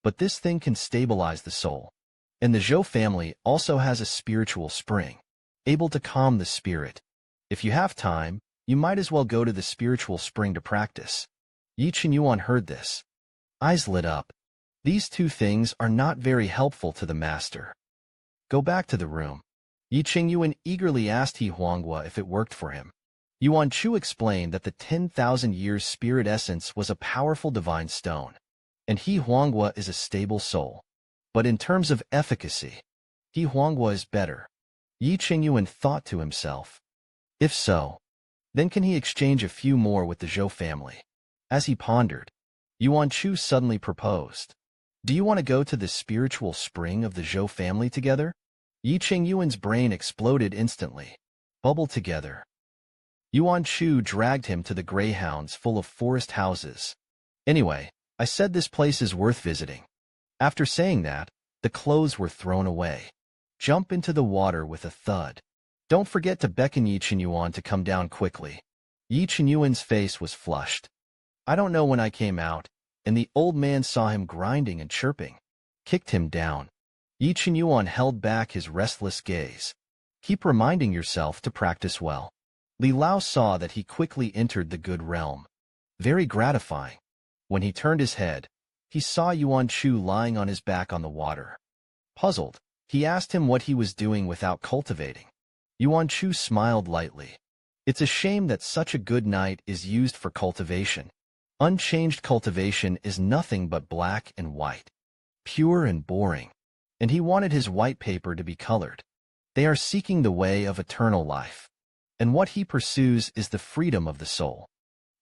But this thing can stabilize the soul. And the Zhou family also has a spiritual spring, able to calm the spirit. If you have time, you might as well go to the spiritual spring to practice. Yi Qinyuan heard this. Eyes lit up. These two things are not very helpful to the master. Go back to the room. Yi Qingyuan eagerly asked He Huanghua if it worked for him. Yuan Chu explained that the 10,000 years spirit essence was a powerful divine stone, and He Huanghua is a stable soul. But in terms of efficacy, He Huanghua is better. Yi Qingyuan thought to himself. If so, then can he exchange a few more with the Zhou family? As he pondered, Yuan Chu suddenly proposed. Do you want to go to the spiritual spring of the Zhou family together? Yi Qingyuan's brain exploded instantly. Bubble together. Yuan Chu dragged him to the greyhounds full of forest houses. Anyway, I said this place is worth visiting. After saying that, the clothes were thrown away. Jump into the water with a thud. Don't forget to beckon Yi Qinyuan to come down quickly. Yi Qinyuan's face was flushed. I don't know when I came out, and the old man saw him grinding and chirping. Kicked him down. Yi Qinyuan held back his restless gaze. Keep reminding yourself to practice well. Li Lao saw that he quickly entered the good realm. Very gratifying. When he turned his head, he saw Yuan Chu lying on his back on the water. Puzzled, he asked him what he was doing without cultivating. Yuan Chu smiled lightly. It's a shame that such a good night is used for cultivation. Unchanged cultivation is nothing but black and white. Pure and boring. And he wanted his white paper to be colored. They are seeking the way of eternal life. And what he pursues is the freedom of the soul.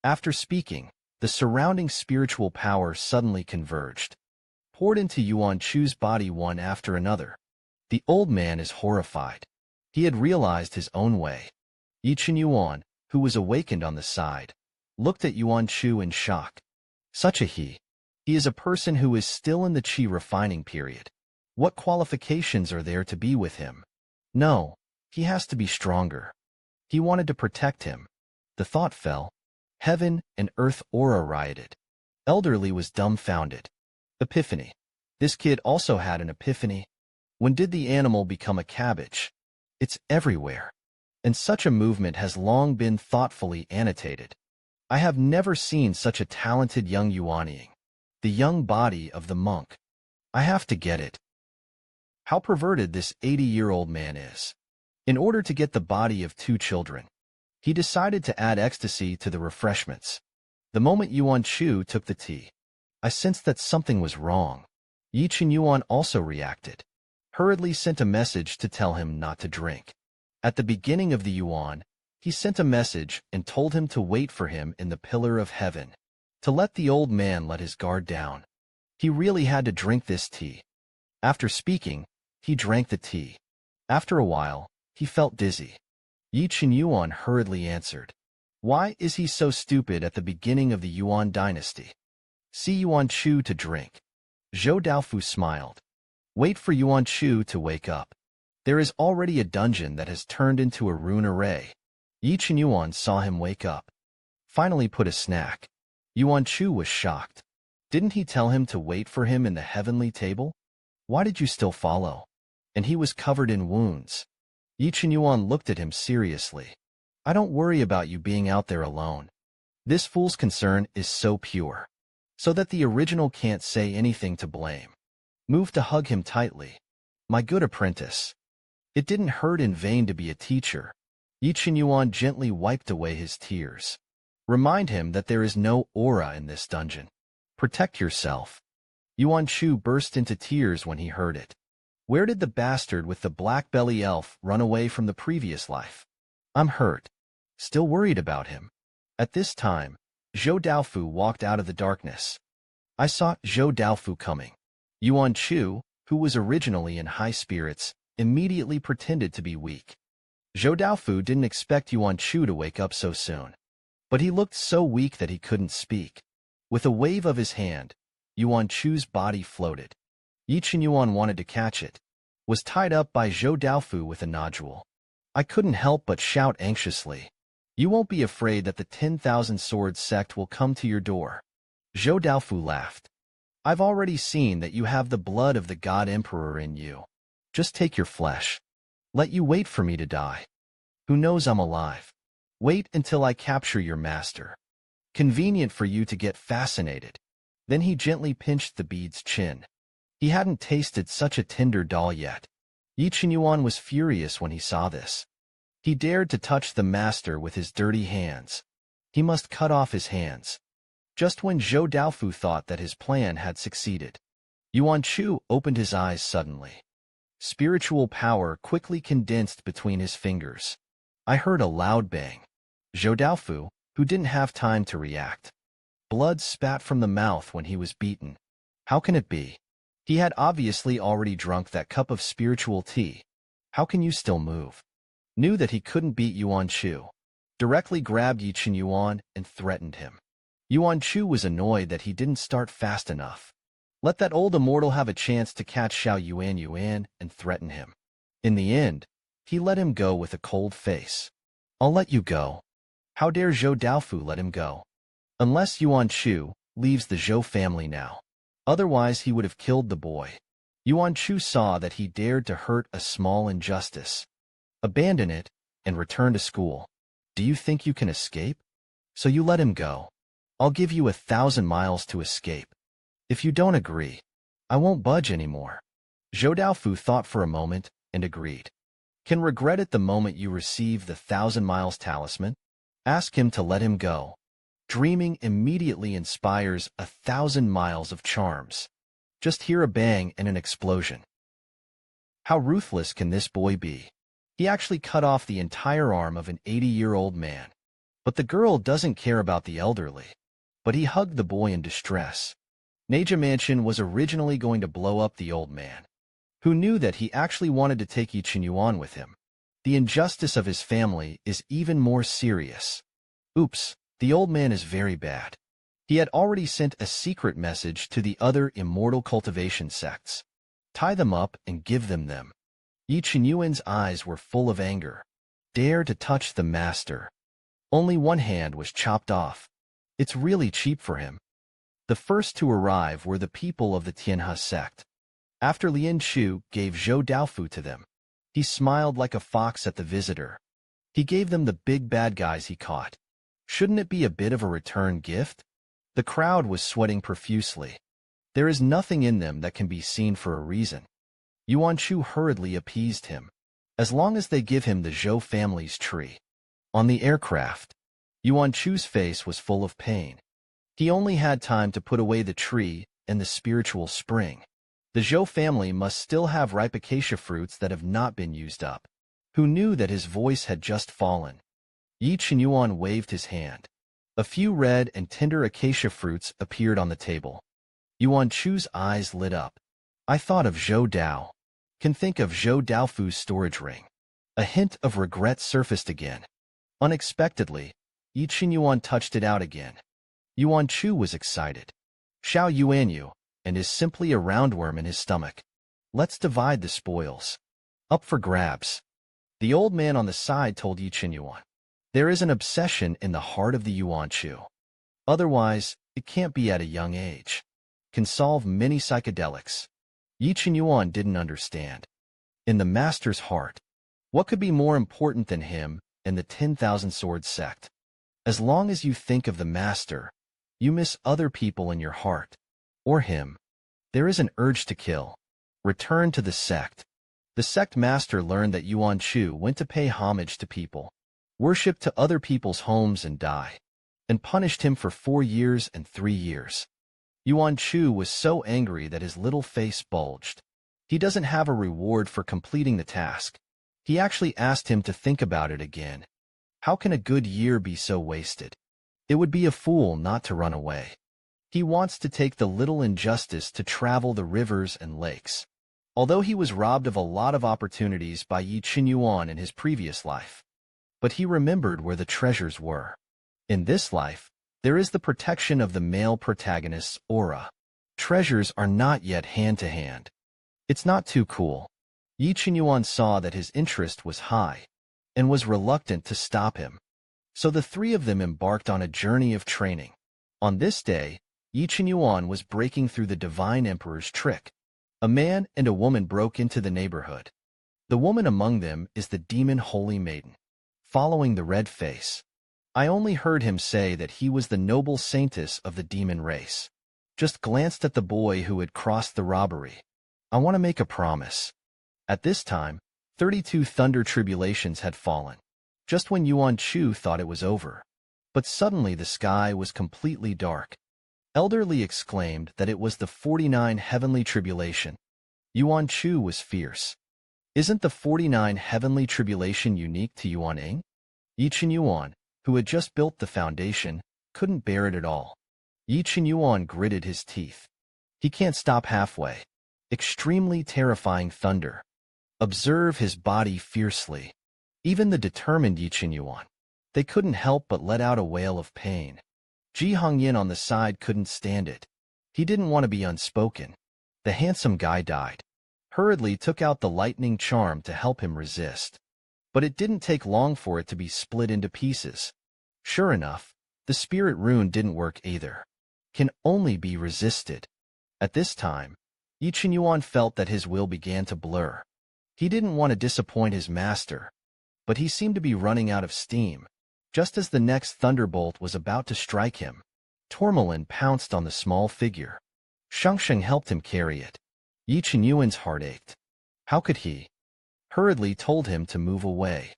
After speaking, the surrounding spiritual power suddenly converged, poured into Yuan Chu's body one after another. The old man is horrified. He had realized his own way. Yi Qinyuan, who was awakened on the side, looked at Yuan Chu in shock. Such a he. He is a person who is still in the qi refining period. What qualifications are there to be with him? No, he has to be stronger. He wanted to protect him. The thought fell. Heaven and earth aura rioted. Elderly was dumbfounded. Epiphany. This kid also had an epiphany. When did the animal become a cabbage? It's everywhere. And such a movement has long been thoughtfully annotated. I have never seen such a talented young Yuanying. The young body of the monk. I have to get it. How perverted this 80-year-old man is. In order to get the body of 2 children, he decided to add ecstasy to the refreshments. The moment Yuan Chu took the tea, I sensed that something was wrong. Yi Qinyuan also reacted. Hurriedly sent a message to tell him not to drink. At the beginning of the Yuan, he sent a message and told him to wait for him in the pillar of heaven, to let the old man let his guard down. He really had to drink this tea. After speaking, he drank the tea. After a while, he felt dizzy. Yi Qinyuan hurriedly answered, "Why is he so stupid at the beginning of the Yuan dynasty? See Yuan Chu to drink." Zhou Daofu smiled. Wait for Yuan Chu to wake up. There is already a dungeon that has turned into a rune array. Yi Qinyuan saw him wake up. Finally put a snack. Yuan Chu was shocked. Didn't he tell him to wait for him in the heavenly table? Why did you still follow? And he was covered in wounds. Yi Qinyuan looked at him seriously. I don't worry about you being out there alone. This fool's concern is so pure, so that the original can't say anything to blame. Move to hug him tightly. My good apprentice. It didn't hurt in vain to be a teacher. Yi Qinyuan gently wiped away his tears. Remind him that there is no aura in this dungeon. Protect yourself. Yuan Chu burst into tears when he heard it. Where did the bastard with the black-bellied elf run away from the previous life? I'm hurt. Still worried about him. At this time, Zhou Daofu walked out of the darkness. I saw Zhou Daofu coming. Yuan Chu, who was originally in high spirits, immediately pretended to be weak. Zhou Daofu didn't expect Yuan Chu to wake up so soon. But he looked so weak that he couldn't speak. With a wave of his hand, Yuan Chu's body floated. Yi Qinyuan wanted to catch it. Was tied up by Zhou Daofu with a nodule. I couldn't help but shout anxiously. You won't be afraid that the 10,000 Swords sect will come to your door. Zhou Daofu laughed. I've already seen that you have the blood of the God Emperor in you. Just take your flesh. Let you wait for me to die. Who knows I'm alive? Wait until I capture your master. Convenient for you to get fascinated. Then he gently pinched the bead's chin. He hadn't tasted such a tender doll yet. Yi Qinyuan was furious when he saw this. He dared to touch the master with his dirty hands. He must cut off his hands. Just when Zhou Daofu thought that his plan had succeeded, Yuan Chu opened his eyes suddenly. Spiritual power quickly condensed between his fingers. I heard a loud bang. Zhou Daofu, who didn't have time to react. Blood spat from the mouth when he was beaten. How can it be? He had obviously already drunk that cup of spiritual tea. How can you still move? Knew that he couldn't beat Yuan Chu. Directly grabbed Yi Qinyuan and threatened him. Yuan Chu was annoyed that he didn't start fast enough. Let that old immortal have a chance to catch Xiao Yuan and threaten him. In the end, he let him go with a cold face. I'll let you go. How dare Zhou Daofu let him go? Unless Yuan Chu leaves the Zhou family now. Otherwise he would have killed the boy. Yuan Chu saw that he dared to hurt a small injustice. Abandon it and return to school. Do you think you can escape? So you let him go. I'll give you 1,000 miles to escape. If you don't agree, I won't budge anymore. Zhou Daofu thought for a moment and agreed. Can regret it the moment you receive the 1,000 miles talisman? Ask him to let him go. Dreaming immediately inspires 1,000 miles of charms. Just hear a bang and an explosion. How ruthless can this boy be? He actually cut off the entire arm of an 80-year-old man. But the girl doesn't care about the elderly. But he hugged the boy in distress. Neja Mansion was originally going to blow up the old man. Who knew that he actually wanted to take Yi Qinyuan with him? The injustice of his family is even more serious. Oops. The old man is very bad. He had already sent a secret message to the other immortal cultivation sects. Tie them up and give them. Yi Qinyuan's eyes were full of anger. Dare to touch the master. Only one hand was chopped off. It's really cheap for him. The first to arrive were the people of the Tianhe sect. After Lian Chu gave Zhou Daofu to them, he smiled like a fox at the visitor. He gave them the big bad guys he caught. Shouldn't it be a bit of a return gift? The crowd was sweating profusely. There is nothing in them that can be seen for a reason. Yuan Chu hurriedly appeased him. As long as they give him the Zhou family's tree. On the aircraft, Yuan Chu's face was full of pain. He only had time to put away the tree and the spiritual spring. The Zhou family must still have ripe acacia fruits that have not been used up. Who knew that his voice had just fallen? Yi Qinyuan waved his hand. A few red and tender acacia fruits appeared on the table. Yuan Chu's eyes lit up. I thought of Zhou Dao. Can think of Zhou Daofu's storage ring. A hint of regret surfaced again. Unexpectedly, Yi Qinyuan touched it out again. Yuan Chu was excited. Xiao Yuanyu, and is simply a roundworm in his stomach. Let's divide the spoils. Up for grabs. The old man on the side told Yi Qinyuan. There is an obsession in the heart of the Yuan Chu. Otherwise, it can't be at a young age. Can solve many psychedelics. Yi Qinyuan didn't understand. In the master's heart, what could be more important than him and the 10,000 Swords sect? As long as you think of the master, you miss other people in your heart. Or him. There is an urge to kill. Return to the sect. The sect master learned that Yuan Chu went to pay homage to people. Worshipped to other people's homes and die, and punished him for 4 years and 3 years. Yuan Chu was so angry that his little face bulged. He doesn't have a reward for completing the task. He actually asked him to think about it again. How can a good year be so wasted? It would be a fool not to run away. He wants to take the little injustice to travel the rivers and lakes. Although he was robbed of a lot of opportunities by Yi Qinyuan in his previous life. But he remembered where the treasures were. In this life, there is the protection of the male protagonist's aura. Treasures are not yet hand-to-hand. It's not too cool. Yi Qinyuan saw that his interest was high and was reluctant to stop him. So the three of them embarked on a journey of training. On this day, Yi Qinyuan was breaking through the Divine Emperor's trick. A man and a woman broke into the neighborhood. The woman among them is the demon Holy Maiden, following the red face. I only heard him say that he was the noble saintess of the demon race. Just glanced at the boy who had crossed the robbery. I want to make a promise. At this time, 32 thunder tribulations had fallen, just when Yuan Chu thought it was over. But suddenly the sky was completely dark. Elderly exclaimed that it was the 49 heavenly tribulation. Yuan Chu was fierce. Isn't the 49 heavenly tribulation unique to Yuan Ing? Yi Qinyuan, who had just built the foundation, couldn't bear it at all. Yi Qinyuan gritted his teeth. He can't stop halfway. Extremely terrifying thunder. Observe his body fiercely. Even the determined Yi Qinyuan. They couldn't help but let out a wail of pain. Ji Hongyan on the side couldn't stand it. He didn't want to be unspoken. The handsome guy died. Hurriedly took out the lightning charm to help him resist. But it didn't take long for it to be split into pieces. Sure enough, the spirit rune didn't work either. Can only be resisted. At this time, Yi Qinyuan felt that his will began to blur. He didn't want to disappoint his master, but he seemed to be running out of steam. Just as the next thunderbolt was about to strike him, Tourmaline pounced on the small figure. Shangsheng helped him carry it. Yi Qinyuan's heart ached. How could he? Hurriedly told him to move away.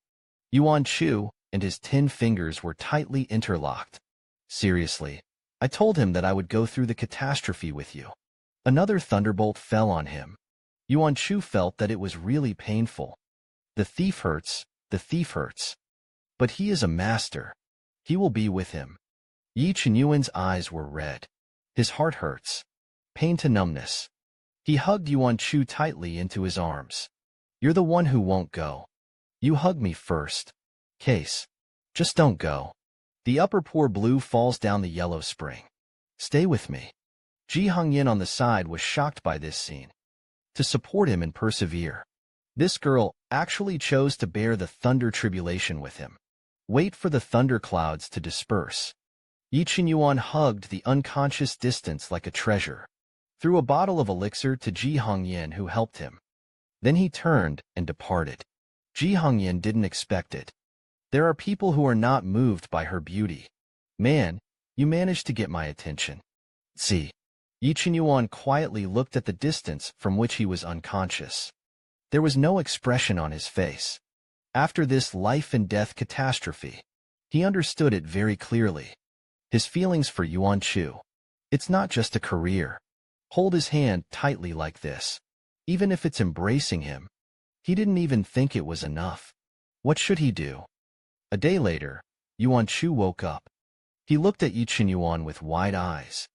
Yuan Chu and his 10 fingers were tightly interlocked. Seriously, I told him that I would go through the catastrophe with you. Another thunderbolt fell on him. Yuan Chu felt that it was really painful. The thief hurts, the thief hurts. But he is a master. He will be with him. Yi Qinyuan's eyes were red. His heart hurts. Pain to numbness. He hugged Yuan Chu tightly into his arms. You're the one who won't go. You hug me first. Case. Just don't go. The upper pour blue falls down the yellow spring. Stay with me. Ji Hongyan on the side was shocked by this scene. To support him and persevere. This girl actually chose to bear the thunder tribulation with him. Wait for the thunder clouds to disperse. Yi Qinyuan hugged the unconscious distance like a treasure. Threw a bottle of elixir to Ji Hongyan who helped him. Then he turned and departed. Ji Hongyan didn't expect it. There are people who are not moved by her beauty. Man, you managed to get my attention. See. Yi Qinyuan quietly looked at the distance from which he was unconscious. There was no expression on his face. After this life-and-death catastrophe, he understood it very clearly. His feelings for Yuan Chu. It's not just a career. Hold his hand tightly like this. Even if it's embracing him. He didn't even think it was enough. What should he do? A day later, Yuan Chu woke up. He looked at Yi Qinyuan with wide eyes.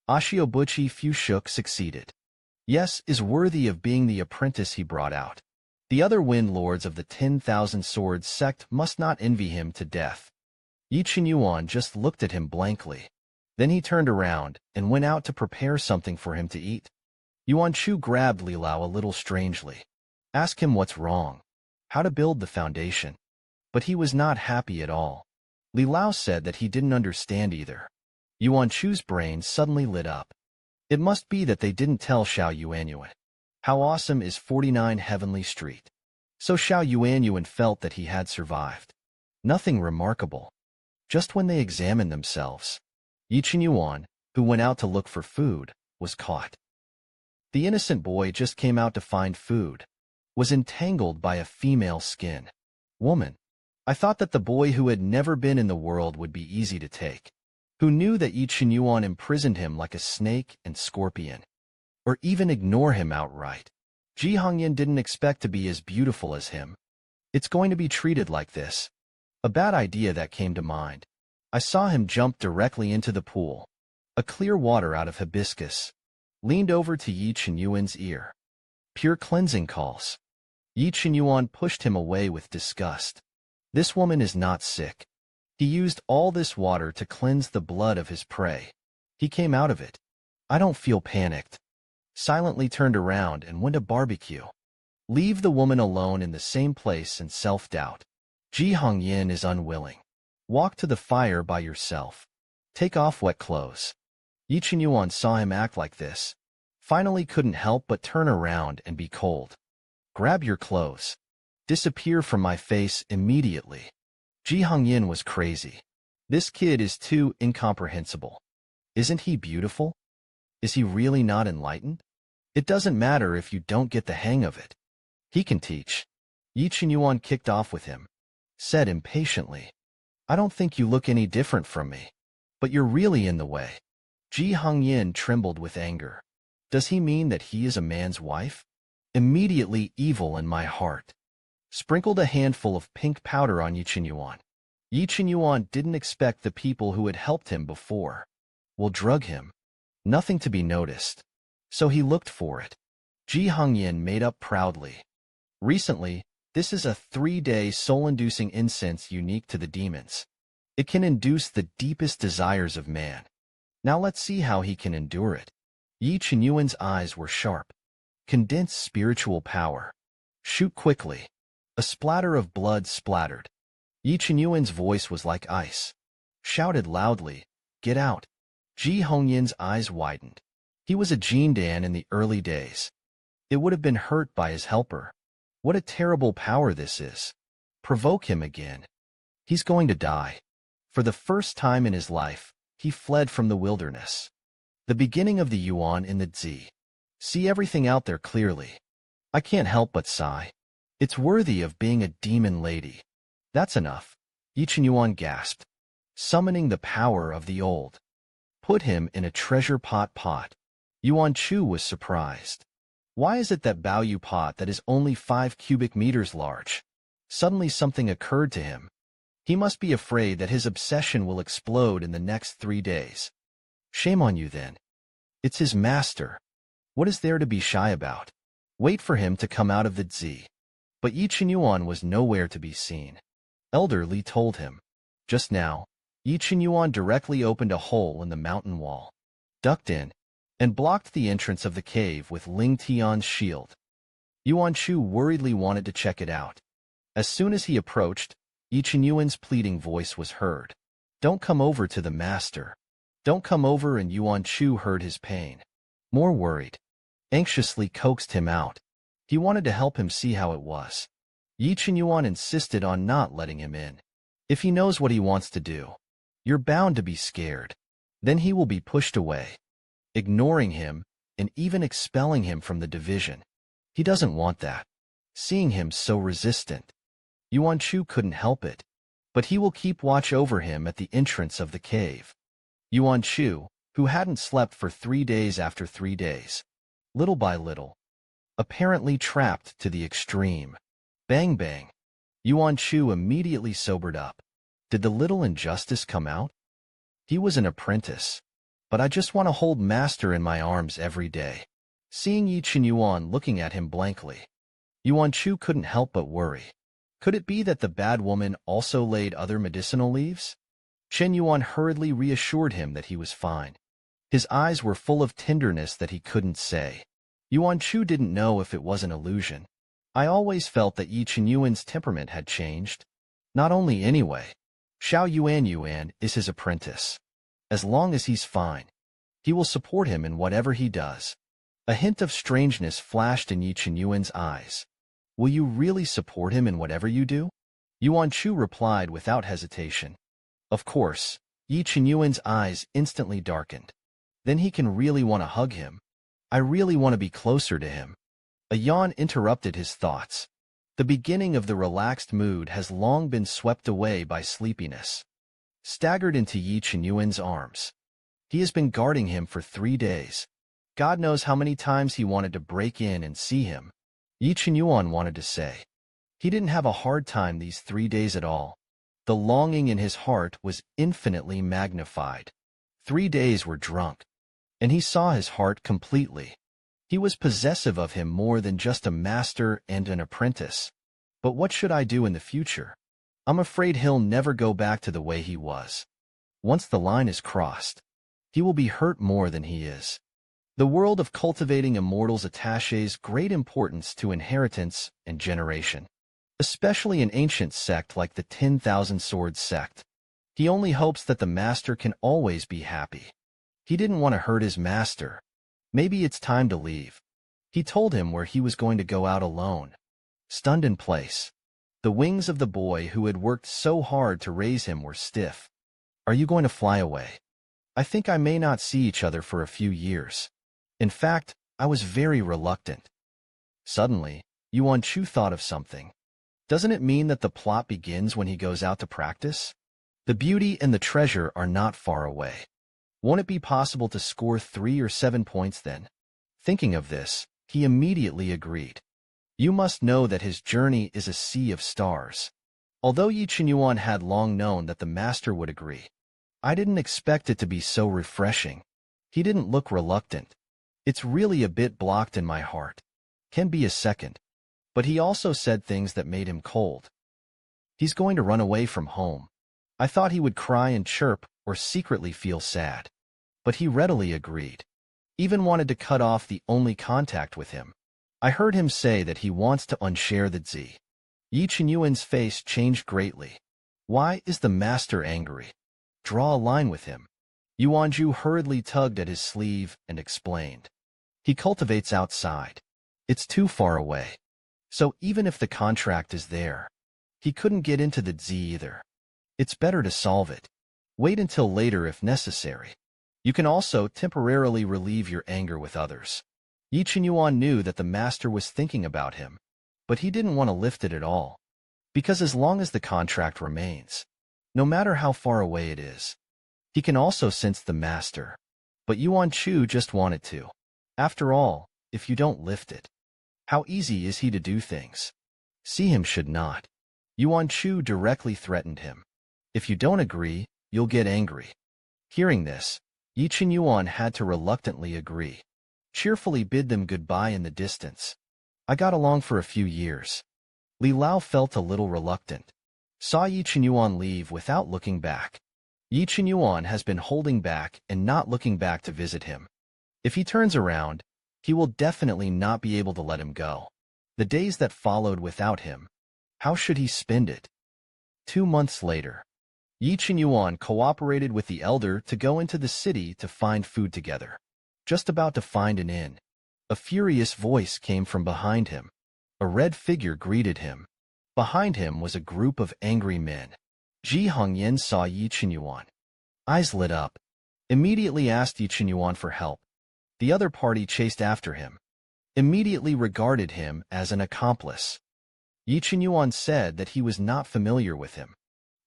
Ashiobuchi Fushuk succeeded. Yes, is worthy of being the apprentice he brought out. The other wind lords of the 10,000 Swords sect must not envy him to death. Yi Qinyuan just looked at him blankly. Then he turned around and went out to prepare something for him to eat. Yuan Chu grabbed Li Lao a little strangely. Asked him what's wrong. How to build the foundation. But he was not happy at all. Li Lao said that he didn't understand either. Yuan Chu's brain suddenly lit up. It must be that they didn't tell Xiao Yuanyuan. How awesome is 49 Heavenly Street. So Xiao Yuanyuan felt that he had survived. Nothing remarkable. Just when they examined themselves, Yi Qinyuan, who went out to look for food, was caught. The innocent boy just came out to find food. Was entangled by a female skin. Woman. I thought that the boy who had never been in the world would be easy to take. Who knew that Yi Qinyuan imprisoned him like a snake and scorpion. Or even ignore him outright. Ji Hongyan didn't expect to be as beautiful as him. It's going to be treated like this. A bad idea that came to mind. I saw him jump directly into the pool. A clear water out of hibiscus. Leaned over to Yi Qinyuan's ear. Pure cleansing calls. Yi Qinyuan pushed him away with disgust. This woman is not sick. He used all this water to cleanse the blood of his prey. He came out of it. I don't feel panicked. Silently turned around and went to barbecue. Leave the woman alone in the same place and self-doubt. Ji Hongyin is unwilling. Walk to the fire by yourself. Take off wet clothes. Yi Qinyuan saw him act like this. Finally couldn't help but turn around and be cold. Grab your clothes. Disappear from my face immediately. Ji Hongyin was crazy. This kid is too incomprehensible. Isn't he beautiful? Is he really not enlightened? It doesn't matter if you don't get the hang of it. He can teach. Yi Qinyuan kicked off with him. Said impatiently, I don't think you look any different from me. But you're really in the way. Ji Hongyin trembled with anger. Does he mean that he is a man's wife? Immediately evil in my heart. Sprinkled a handful of pink powder on Yi Qinyuan. Yi Qinyuan didn't expect the people who had helped him before will drug him. Nothing to be noticed. So he looked for it. Ji Hongyin made up proudly. Recently, this is a 3-day soul-inducing incense unique to the demons. It can induce the deepest desires of man. Now let's see how he can endure it. Yi Qinyuan's eyes were sharp. Condense spiritual power. Shoot quickly. A splatter of blood splattered. Yi Qinyuan's voice was like ice. Shouted loudly, get out. Ji Hongyin's eyes widened. He was a Jindan in the early days. It would have been hurt by his helper. What a terrible power this is. Provoke him again. He's going to die. For the first time in his life, he fled from the wilderness. The beginning of the Yuan in the Zi. See everything out there clearly. I can't help but sigh. It's worthy of being a demon lady. That's enough. Yi Qinyuan gasped. Summoning the power of the old. Put him in a treasure pot. Yuan Chu was surprised. Why is it that Baoyu pot that is only 5 cubic meters large? Suddenly something occurred to him. He must be afraid that his obsession will explode in the next 3 days. Shame on you then. It's his master. What is there to be shy about? Wait for him to come out of the Zi. But Yi Qinyuan was nowhere to be seen. Elder Li told him. Just now, Yi Qinyuan directly opened a hole in the mountain wall, ducked in, and blocked the entrance of the cave with Ling Tian's shield. Yuan Chu worriedly wanted to check it out. As soon as he approached, Yi Qinyuan's pleading voice was heard. Don't come over to the master. Don't come over, and Yuan Chu heard his pain. More worried. Anxiously coaxed him out. He wanted to help him see how it was. Yi Qinyuan insisted on not letting him in. If he knows what he wants to do, you're bound to be scared. Then he will be pushed away, ignoring him, and even expelling him from the division. He doesn't want that. Seeing him so resistant, Yuan Chu couldn't help it. But he will keep watch over him at the entrance of the cave. Yuan Chu, who hadn't slept for 3 days after 3 days, little by little, apparently trapped to the extreme. Bang bang. Yuan Chu immediately sobered up. Did the little injustice come out? He was an apprentice. But I just want to hold master in my arms every day. Seeing Yi Qinyuan looking at him blankly, Yuan Chu couldn't help but worry. Could it be that the bad woman also laid other medicinal leaves? Chen Yuan hurriedly reassured him that he was fine. His eyes were full of tenderness that he couldn't say. Yuan Chu didn't know if it was an illusion. I always felt that Yi Qinyuan's temperament had changed. Not only anyway. Xiao Yuan is his apprentice. As long as he's fine, he will support him in whatever he does. A hint of strangeness flashed in Yi Qinyuan's eyes. Will you really support him in whatever you do? Yuan Chu replied without hesitation. Of course. Yi Qinyuan's eyes instantly darkened. Then he can really want to hug him. I really want to be closer to him. A yawn interrupted his thoughts. The beginning of the relaxed mood has long been swept away by sleepiness. Staggered into Yi Qinyuan's arms. He has been guarding him for 3 days. God knows how many times he wanted to break in and see him. Yi Qinyuan wanted to say. He didn't have a hard time these 3 days at all. The longing in his heart was infinitely magnified. 3 days were drunk, and he saw his heart completely. He was possessive of him more than just a master and an apprentice. But what should I do in the future? I'm afraid he'll never go back to the way he was. Once the line is crossed, he will be hurt more than he is. The world of cultivating immortals attaches great importance to inheritance and generation, especially an ancient sect like the 10,000 Swords sect. He only hopes that the master can always be happy. He didn't want to hurt his master. Maybe it's time to leave. He told him where he was going to go out alone. Stunned in place, the wings of the boy who had worked so hard to raise him were stiff. Are you going to fly away? I think I may not see each other for a few years. In fact, I was very reluctant. Suddenly, Yuan Chu thought of something. Doesn't it mean that the plot begins when he goes out to practice? The beauty and the treasure are not far away. Won't it be possible to score 3 or 7 points then? Thinking of this, he immediately agreed. You must know that his journey is a sea of stars. Although Yi Qinyuan had long known that the master would agree, I didn't expect it to be so refreshing. He didn't look reluctant. It's really a bit blocked in my heart. Can be a second. But he also said things that made him cold. He's going to run away from home. I thought he would cry and chirp or secretly feel sad. But he readily agreed. Even wanted to cut off the only contact with him. I heard him say that he wants to unshare the Zi. Yi Qinyuan's face changed greatly. Why is the master angry? Draw a line with him. Yuanju hurriedly tugged at his sleeve and explained. He cultivates outside. It's too far away. So even if the contract is there, he couldn't get into the Zi either. It's better to solve it. Wait until later if necessary. You can also temporarily relieve your anger with others. Yi Qinyuan knew that the master was thinking about him, but he didn't want to lift it at all. Because as long as the contract remains, no matter how far away it is, he can also sense the master. But Yuan Chu just wanted to. After all, if you don't lift it, how easy is he to do things? See him should not. Yuan Chu directly threatened him. If you don't agree, you'll get angry. Hearing this, Yi Qinyuan had to reluctantly agree. Cheerfully bid them goodbye in the distance. I got along for a few years. Li Lao felt a little reluctant. Saw Yi Qinyuan leave without looking back. Yi Qinyuan has been holding back and not looking back to visit him. If he turns around, he will definitely not be able to let him go. The days that followed without him, how should he spend it? 2 months later, Yi Qinyuan cooperated with the elder to go into the city to find food together. Just about to find an inn, a furious voice came from behind him. A red figure greeted him. Behind him was a group of angry men. Ji Hongyan saw Yi Qinyuan. Eyes lit up. Immediately asked Yi Qinyuan for help. The other party chased after him. Immediately regarded him as an accomplice. Yi Qinyuan said that he was not familiar with him.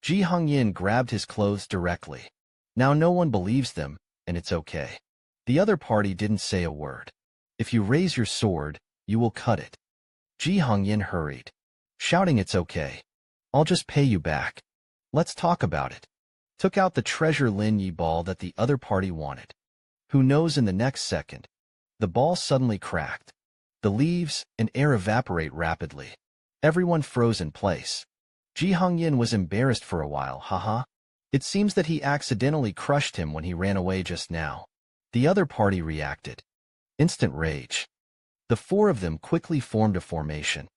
Ji Hongyan grabbed his clothes directly. Now no one believes them, and it's okay. The other party didn't say a word. If you raise your sword, you will cut it. Ji Hongyan hurried, shouting it's okay. I'll just pay you back. Let's talk about it. Took out the treasure Lin Yi ball that the other party wanted. Who knows in the next second, the ball suddenly cracked. The leaves and air evaporate rapidly. Everyone froze in place. Ji Hongyan was embarrassed for a while, haha. It seems that he accidentally crushed him when he ran away just now. The other party reacted. Instant rage. The 4 of them quickly formed a formation.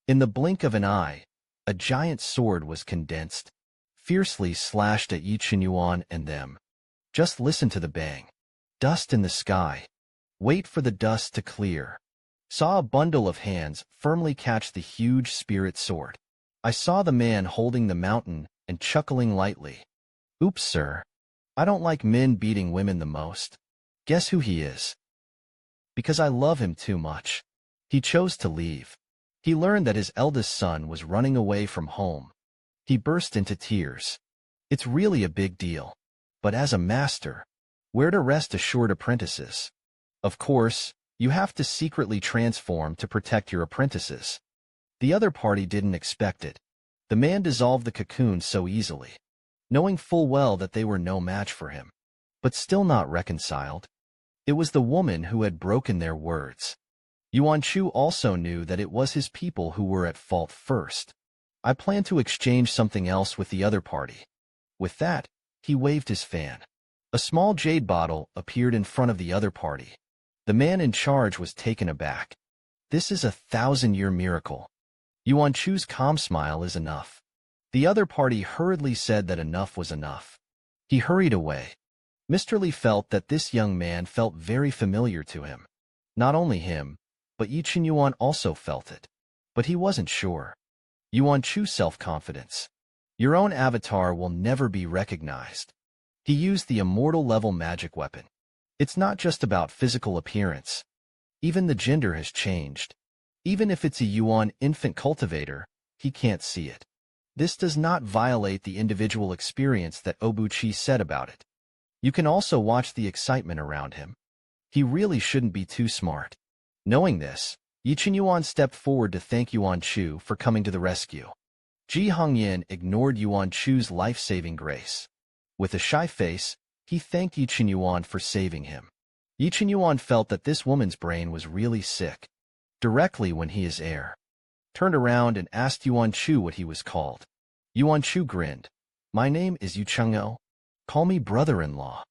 In the blink of an eye, a giant sword was condensed, fiercely slashed at Yi Qinyuan and them. Just listen to the bang. Dust in the sky. Wait for the dust to clear. Saw a bundle of hands firmly catch the huge spirit sword. I saw the man holding the mountain and chuckling lightly. Oops, sir. I don't like men beating women the most. Guess who he is? Because I love him too much. He chose to leave. He learned that his eldest son was running away from home. He burst into tears. It's really a big deal. But as a master, where to rest assured apprentices? Of course, you have to secretly transform to protect your apprentices. The other party didn't expect it. The man dissolved the cocoon so easily, knowing full well that they were no match for him, but still not reconciled. It was the woman who had broken their words. Yuan Chu also knew that it was his people who were at fault first. I plan to exchange something else with the other party. With that, he waved his fan. A small jade bottle appeared in front of the other party. The man in charge was taken aback. This is a 1,000-year miracle. Yuan Chu's calm smile is enough. The other party hurriedly said that enough was enough. He hurried away. Mr. Li felt that this young man felt very familiar to him. Not only him, but Yi Chen Yuan also felt it. But he wasn't sure. Yuan Chu's self-confidence. Your own avatar will never be recognized. He used the immortal level magic weapon. It's not just about physical appearance. Even the gender has changed. Even if it's a Yuan infant cultivator, he can't see it. This does not violate the individual experience that Obuchi said about it. You can also watch the excitement around him. He really shouldn't be too smart. Knowing this, Yi Chen Yuan stepped forward to thank Yuan Chu for coming to the rescue. Ji Hongyan ignored Yuan Chu's life-saving grace. With a shy face, he thanked Yi Chen Yuan for saving him. Yi Chen Yuan felt that this woman's brain was really sick. Directly when he is heir, turned around and asked Yuan Chu what he was called. Yuan Chu grinned. My name is Yu Cheng'o. Call me brother-in-law.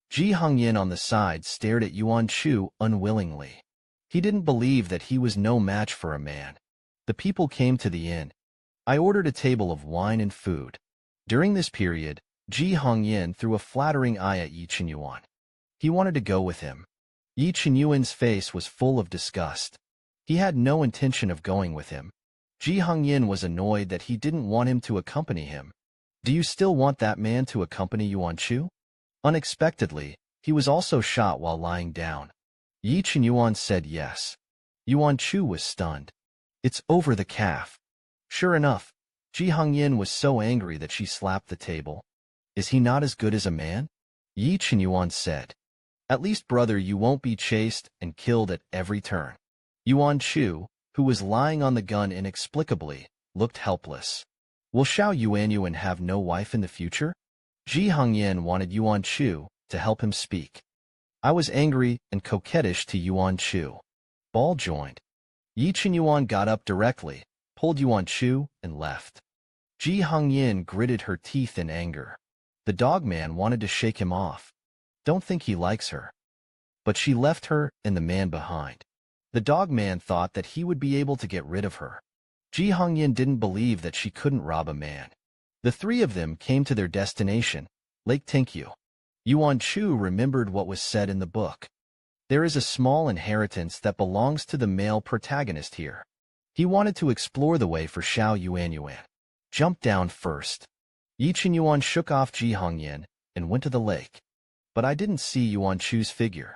Ji Hongyan on the side stared at Yuan Chu unwillingly. He didn't believe that he was no match for a man. The people came to the inn. I ordered a table of wine and food. During this period, Ji Hongyan threw a flattering eye at Yi Chen Yuan. He wanted to go with him. Yi Chen Yuan's face was full of disgust. He had no intention of going with him. Ji Hongyan was annoyed that he didn't want him to accompany him. Do you still want that man to accompany Yuan Chu? Unexpectedly, he was also shot while lying down. Yi Chen Yuan said yes. Yuan Chu was stunned. It's over the calf. Sure enough, Ji Hongyan was so angry that she slapped the table. Is he not as good as a man? Yi Chen Yuan said. At least, brother, you won't be chased and killed at every turn. Yuan Chu, who was lying on the gun inexplicably, looked helpless. Will Xiao Yuanyuan have no wife in the future? Ji Hongyan wanted Yuan Chu to help him speak. I was angry and coquettish to Yuan Chu. Ball joined. Yi Chen Yuan got up directly, pulled Yuan Chu, and left. Ji Hongyan gritted her teeth in anger. The dogman wanted to shake him off. Don't think he likes her. But she left her and the man behind. The dogman thought that he would be able to get rid of her. Ji Hongyan didn't believe that she couldn't rob a man. The three of them came to their destination, Lake Tinkyu. Yuan Chu remembered what was said in the book. There is a small inheritance that belongs to the male protagonist here. He wanted to explore the way for Xiao Yuanyuan. Jump down first. Yi Chen Yuan shook off Ji Hongyan and went to the lake. But I didn't see Yuan Chu's figure.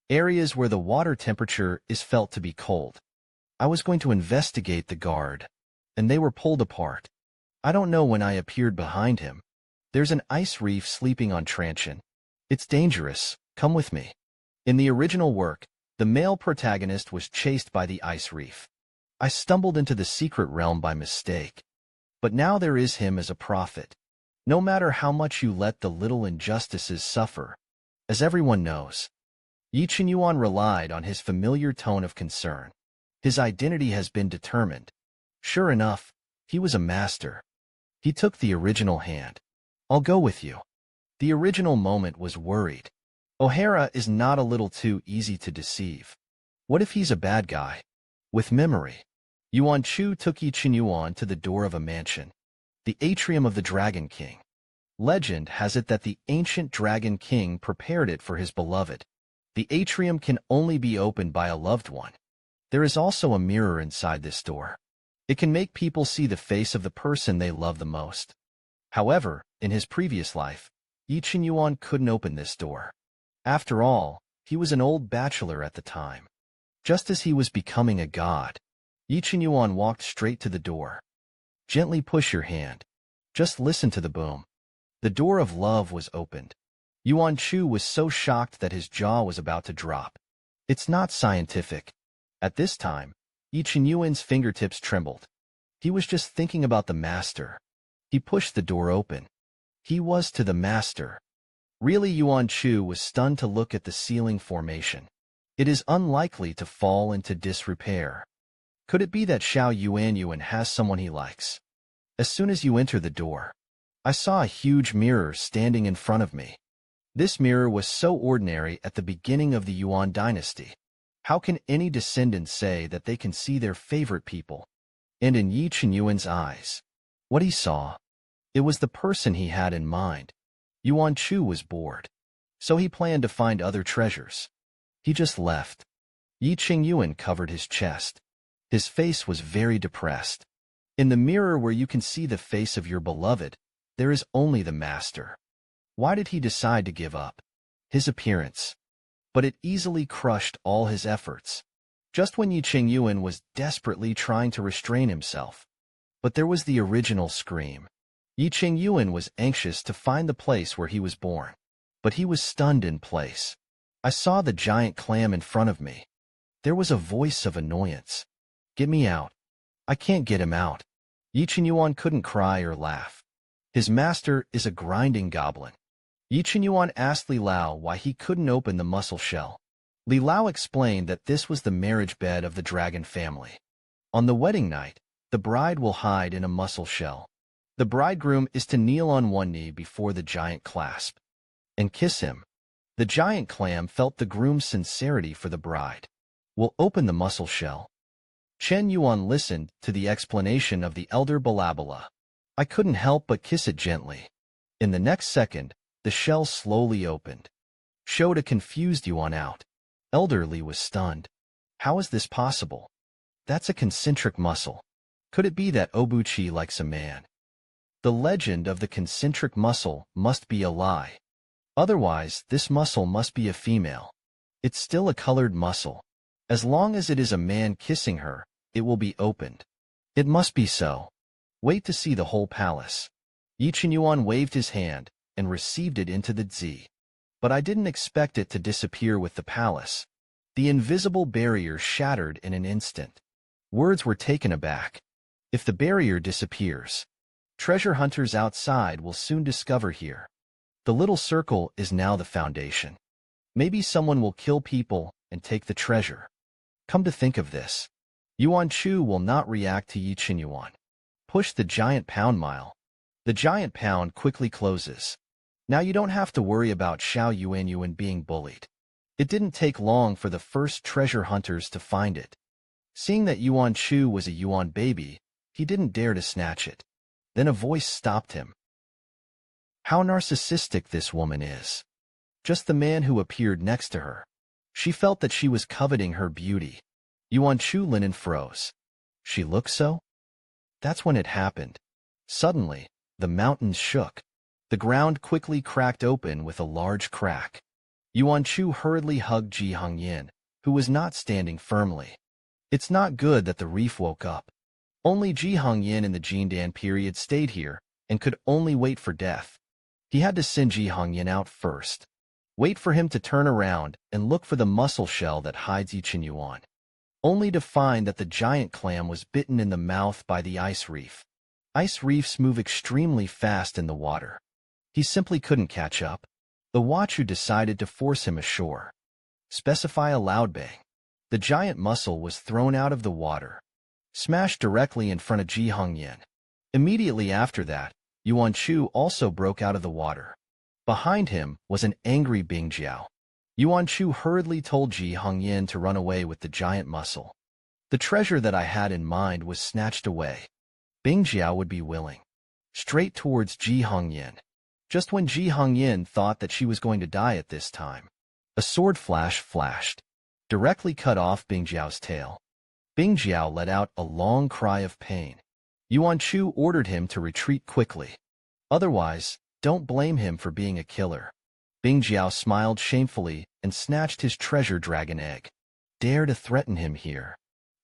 Areas where the water temperature is felt to be cold. I was going to investigate the guard, and they were pulled apart. I don't know when I appeared behind him. There's an ice reef sleeping on Tranchen. It's dangerous. Come with me. In the original work, the male protagonist was chased by the ice reef. I stumbled into the secret realm by mistake. But now there is him as a prophet. No matter how much you let the little injustices suffer, as everyone knows. Yi Chen Yuan relied on his familiar tone of concern. His identity has been determined. Sure enough, he was a master. He took the original hand. I'll go with you. The original moment was worried. O'Hara is not a little too easy to deceive. What if he's a bad guy? With memory. Yuan Chu took Yi Chen Yuan to the door of a mansion. The atrium of the Dragon King. Legend has it that the ancient Dragon King prepared it for his beloved. The atrium can only be opened by a loved one. There is also a mirror inside this door. It can make people see the face of the person they love the most. However, in his previous life, Yi Chen Yuan couldn't open this door. After all, he was an old bachelor at the time. Just as he was becoming a god, Yi Chen Yuan walked straight to the door. Gently push your hand. Just listen to the boom. The door of love was opened. Yuan Chu was so shocked that his jaw was about to drop. It's not scientific. At this time, Yi Chen Yuan's fingertips trembled. He was just thinking about the master. He pushed the door open. He was to the master. Really, Yuan Chu was stunned to look at the ceiling formation. It is unlikely to fall into disrepair. Could it be that Xiao Yuanyuan has someone he likes? As soon as you enter the door, I saw a huge mirror standing in front of me. This mirror was so ordinary at the beginning of the Yuan dynasty. How can any descendant say that they can see their favorite people? And in Yi Qinyuan's eyes, what he saw, it was the person he had in mind. Yuan Chu was bored, so he planned to find other treasures. He just left. Yi Qingyuan covered his chest. His face was very depressed. In the mirror where you can see the face of your beloved, there is only the master. Why did he decide to give up? His appearance. But it easily crushed all his efforts. Just when Yi Qingyuan was desperately trying to restrain himself. But there was the original scream. Yi Qingyuan was anxious to find the place where he was born. But he was stunned in place. I saw the giant clam in front of me. There was a voice of annoyance. Get me out. I can't get him out. Yi Qinyuan couldn't cry or laugh. His master is a grinding goblin. Yi Qinyuan asked Li Lao why he couldn't open the mussel shell. Li Lao explained that this was the marriage bed of the dragon family. On the wedding night, the bride will hide in a mussel shell. The bridegroom is to kneel on one knee before the giant clasp and kiss him. The giant clam felt the groom's sincerity for the bride. Will open the mussel shell. Chen Yuan listened to the explanation of the elder Balabala. I couldn't help but kiss it gently. In the next second, the shell slowly opened. Showed a confused Yuan out. Elderly was stunned. How is this possible? That's a concentric muscle. Could it be that Obuchi likes a man? The legend of the concentric muscle must be a lie. Otherwise, this muscle must be a female. It's still a colored muscle. As long as it is a man kissing her, it will be opened. It must be so. Wait to see the whole palace. Yi Qinyuan waved his hand and received it into the Zi. But I didn't expect it to disappear with the palace. The invisible barrier shattered in an instant. Words were taken aback. If the barrier disappears, treasure hunters outside will soon discover here. The little circle is now the foundation. Maybe someone will kill people and take the treasure. Come to think of this, Yuan Chu will not react to Yi Qinyuan. Push the giant pound mile. The giant pound quickly closes. Now you don't have to worry about Xiao Yuan being bullied. It didn't take long for the first treasure hunters to find it. Seeing that Yuan Chu was a Yuan baby, he didn't dare to snatch it. Then a voice stopped him. How narcissistic this woman is. Just the man who appeared next to her. She felt that she was coveting her beauty. Yuan Chu linen froze. She looked so? That's when it happened. Suddenly, the mountains shook. The ground quickly cracked open with a large crack. Yuan Chu hurriedly hugged Ji Hongyan, who was not standing firmly. It's not good that the reef woke up. Only Ji Hongyan in the Jindan period stayed here and could only wait for death. He had to send Ji Hongyan out first. Wait for him to turn around and look for the mussel shell that hides Yi Qinyuan. Only to find that the giant clam was bitten in the mouth by the ice reef. Ice reefs move extremely fast in the water. He simply couldn't catch up. The Wachu decided to force him ashore. Specify a loud bang. The giant mussel was thrown out of the water, smashed directly in front of Ji Hongyan. Immediately after that, Yuan Chu also broke out of the water. Behind him was an angry Bing Jiao. Yuan Chu hurriedly told Ji Hongyan to run away with the giant mussel. The treasure that I had in mind was snatched away. Bing Jiao would be willing. Straight towards Ji Hongyan. Just when Ji Hongyan thought that she was going to die at this time, a sword flashed, directly cut off Bing Jiao's tail. Bing Jiao let out a long cry of pain. Yuan Chu ordered him to retreat quickly. Otherwise, don't blame him for being a killer. Bing Jiao smiled shamefully and snatched his treasure dragon egg. Dare to threaten him here.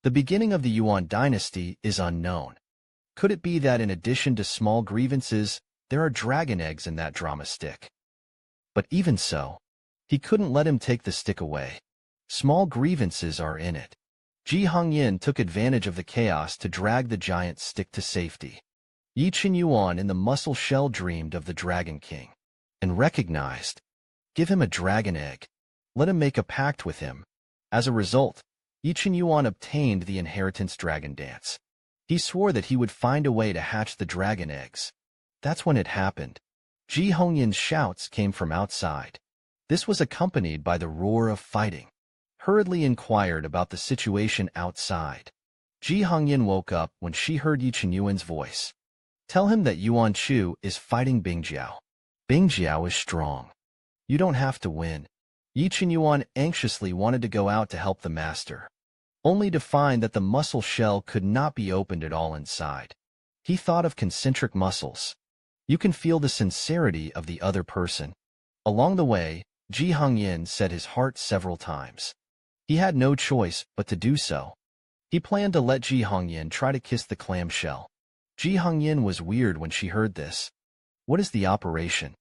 The beginning of the Yuan dynasty is unknown. Could it be that in addition to small grievances, there are dragon eggs in that drama stick? But even so, he couldn't let him take the stick away. Small grievances are in it. Ji Hongyan took advantage of the chaos to drag the giant stick to safety. Yi Qinyuan in the mussel shell dreamed of the Dragon King and recognized. Give him a dragon egg. Let him make a pact with him. As a result, Yi Qinyuan obtained the inheritance dragon dance. He swore that he would find a way to hatch the dragon eggs. That's when it happened. Ji Hongyan's shouts came from outside. This was accompanied by the roar of fighting. Hurriedly inquired about the situation outside. Ji Hongyan woke up when she heard Yi Qinyuan's voice. Tell him that Yuan Chu is fighting Bingjiao. Bingjiao is strong. You don't have to win. Yi Qinyuan anxiously wanted to go out to help the master, only to find that the muscle shell could not be opened at all inside. He thought of concentric muscles. You can feel the sincerity of the other person. Along the way, Ji Hongyan said his heart several times. He had no choice but to do so. He planned to let Ji Hongyan try to kiss the clamshell. Ji Hongyan was weird when she heard this. What is the operation?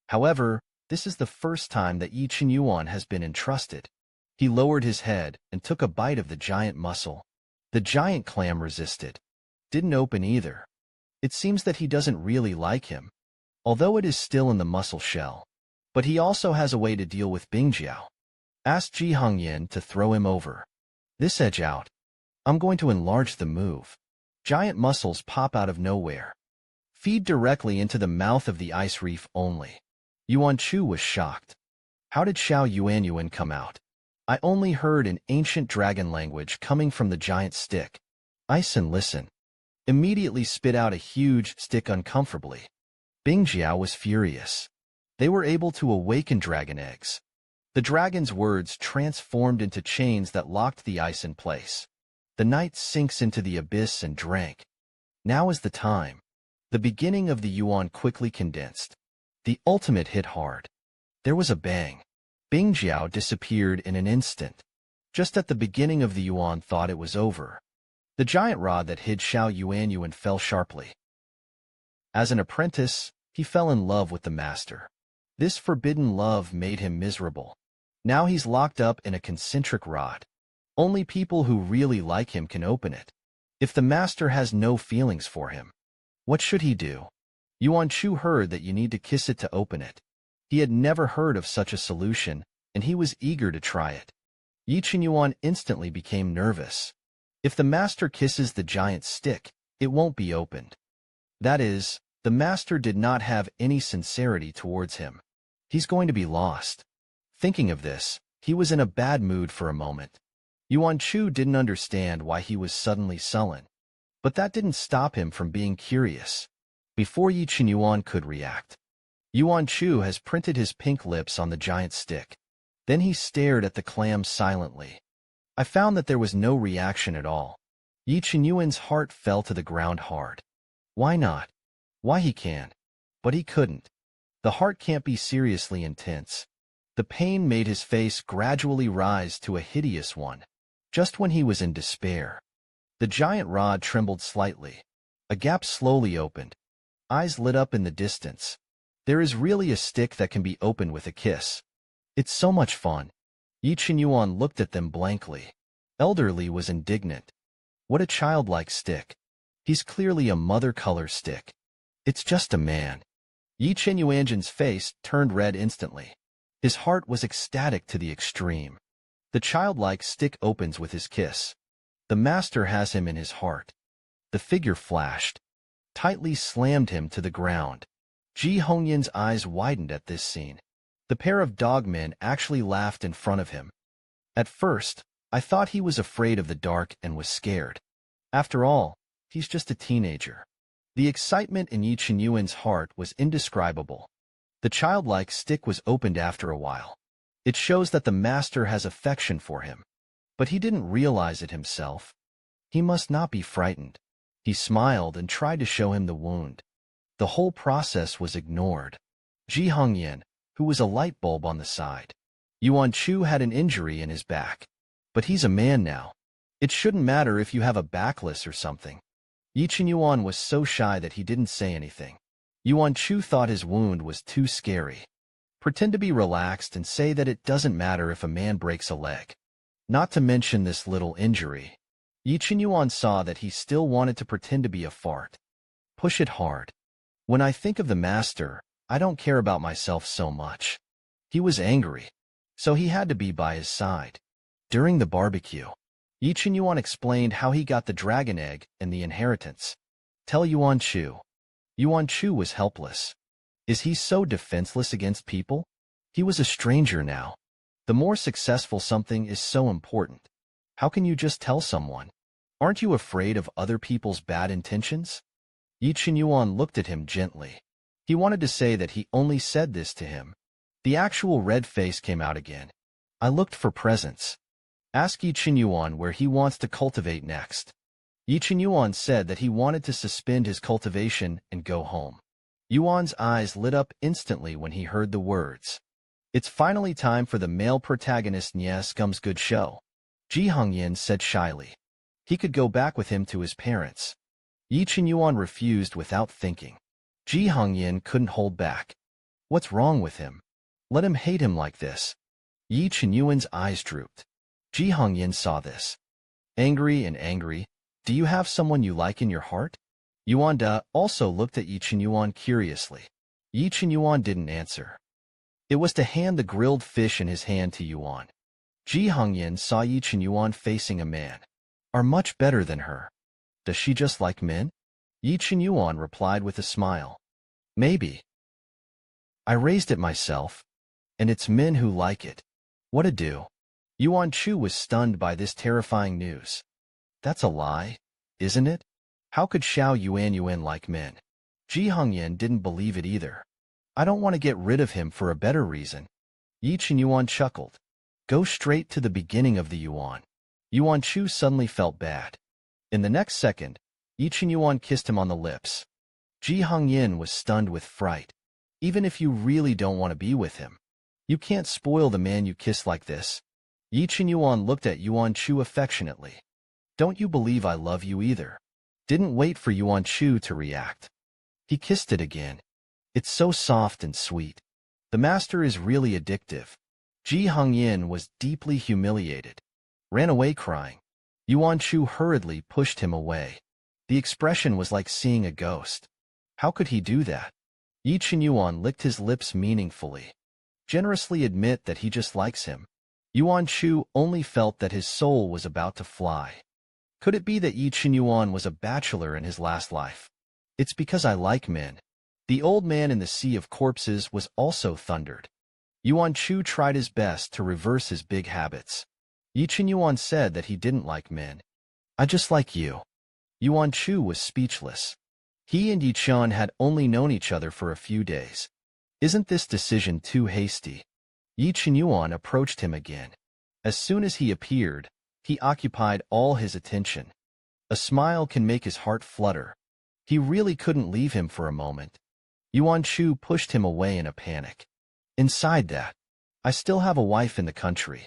However, this is the first time that Yi Qinyuan has been entrusted. He lowered his head and took a bite of the giant muscle. The giant clam resisted. Didn't open either. It seems that he doesn't really like him, although it is still in the muscle shell. But he also has a way to deal with Bingjiao. Ask Ji Hongyan to throw him over. This edge out. I'm going to enlarge the move. Giant muscles pop out of nowhere. Feed directly into the mouth of the ice reef only. Yuan Chu was shocked. How did Xiao Yuanyuan come out? I only heard an ancient dragon language coming from the giant stick. Ice and listen. Immediately spit out a huge stick uncomfortably. Bingjiao was furious. They were able to awaken dragon eggs. The dragon's words transformed into chains that locked the ice in place. The knight sinks into the abyss and drank. Now is the time. The beginning of the yuan quickly condensed. The ultimate hit hard. There was a bang. Bingjiao disappeared in an instant. Just at the beginning of the yuan thought it was over. The giant rod that hid Xiao Yuanyuan fell sharply. As an apprentice, he fell in love with the master. This forbidden love made him miserable. Now he's locked up in a concentric rod. Only people who really like him can open it. If the master has no feelings for him, what should he do? Yuan Chu heard that you need to kiss it to open it. He had never heard of such a solution, and he was eager to try it. Yi Qinyuan instantly became nervous. If the master kisses the giant stick, it won't be opened. That is, the master did not have any sincerity towards him. He's going to be lost. Thinking of this, he was in a bad mood for a moment. Yuan Chu didn't understand why he was suddenly sullen. But that didn't stop him from being curious. Before Yi Qinyuan could react, Yuan Chu has printed his pink lips on the giant stick. Then he stared at the clam silently. I found that there was no reaction at all. Yi Qinyuan's heart fell to the ground hard. Why not? Why he can? But he couldn't. The heart can't be seriously intense. The pain made his face gradually rise to a hideous one. Just when he was in despair, the giant rod trembled slightly. A gap slowly opened. Eyes lit up in the distance. There is really a stick that can be opened with a kiss. It's so much fun. Yi Qinyuan looked at them blankly. Elderly was indignant. What a childlike stick. He's clearly a mother-color stick. It's just a man. Yi Qinyuan's face turned red instantly. His heart was ecstatic to the extreme. The childlike stick opens with his kiss. The master has him in his heart. The figure flashed, tightly slammed him to the ground. Ji Hongyan's eyes widened at this scene. The pair of dogmen actually laughed in front of him. At first, I thought he was afraid of the dark and was scared. After all, he's just a teenager. The excitement in Yi Qinyuan's heart was indescribable. The childlike stick was opened after a while. It shows that the master has affection for him. But he didn't realize it himself. He must not be frightened. He smiled and tried to show him the wound. The whole process was ignored. Ji Hongyan, who was a light bulb on the side. Yuan Chu had an injury in his back. But he's a man now. It shouldn't matter if you have a backless or something. Yi Qinyuan was so shy that he didn't say anything. Yuan Chu thought his wound was too scary. Pretend to be relaxed and say that it doesn't matter if a man breaks a leg. Not to mention this little injury. Yi Qinyuan saw that he still wanted to pretend to be a fart. Push it hard. When I think of the master, I don't care about myself so much. He was angry, so he had to be by his side. During the barbecue, Yi Qinyuan explained how he got the dragon egg and the inheritance. Tell Yuan Chu. Yuan Chu was helpless. Is he so defenseless against people? He was a stranger now. The more successful something is so important. How can you just tell someone? Aren't you afraid of other people's bad intentions? Yi Qinyuan looked at him gently. He wanted to say that he only said this to him. The actual red face came out again. I looked for presents. Ask Yi Qinyuan where he wants to cultivate next. Yi Qinyuan said that he wanted to suspend his cultivation and go home. Yuan's eyes lit up instantly when he heard the words. It's finally time for the male protagonist Nye Scum's good show. Ji Hongyan said shyly. He could go back with him to his parents. Yi Qinyuan refused without thinking. Ji Hongyan couldn't hold back. What's wrong with him? Let him hate him like this. Yi Qinyuan's eyes drooped. Ji Hongyan saw this. Angry and angry, do you have someone you like in your heart? Yuan Da also looked at Yi Qinyuan curiously. Yi Qinyuan didn't answer. It was to hand the grilled fish in his hand to Yuan. Ji Hongyan saw Yi Qinyuan facing a man. Are much better than her. Does she just like men? Yi Qinyuan replied with a smile. Maybe. I raised it myself. And it's men who like it. What a do. Yuan Chu was stunned by this terrifying news. That's a lie, isn't it? How could Xiao Yuanyuan like men? Ji Hongyan didn't believe it either. I don't want to get rid of him for a better reason. Yi Qinyuan chuckled. Go straight to the beginning of the Yuan. Yuan Chu suddenly felt bad. In the next second, Yi Qinyuan kissed him on the lips. Ji Hongyan was stunned with fright. Even if you really don't want to be with him, you can't spoil the man you kiss like this. Yi Qinyuan looked at Yuan Chu affectionately. Don't you believe I love you either? Didn't wait for Yuan Chu to react. He kissed it again. It's so soft and sweet. The master is really addictive. Ji Hongyan was deeply humiliated. Ran away crying. Yuan Chu hurriedly pushed him away. The expression was like seeing a ghost. How could he do that? Yi Qinyuan licked his lips meaningfully. Generously admit that he just likes him. Yuan Chu only felt that his soul was about to fly. Could it be that Yi Qinyuan was a bachelor in his last life? It's because I like men. The old man in the sea of corpses was also thundered. Yuan Chu tried his best to reverse his big habits. Yi Qinyuan said that he didn't like men. I just like you. Yuan Chu was speechless. He and Yi Qian had only known each other for a few days. Isn't this decision too hasty? Yi Qinyuan approached him again. As soon as he appeared, he occupied all his attention. A smile can make his heart flutter. He really couldn't leave him for a moment. Yuan Chu pushed him away in a panic. Inside that, I still have a wife in the country.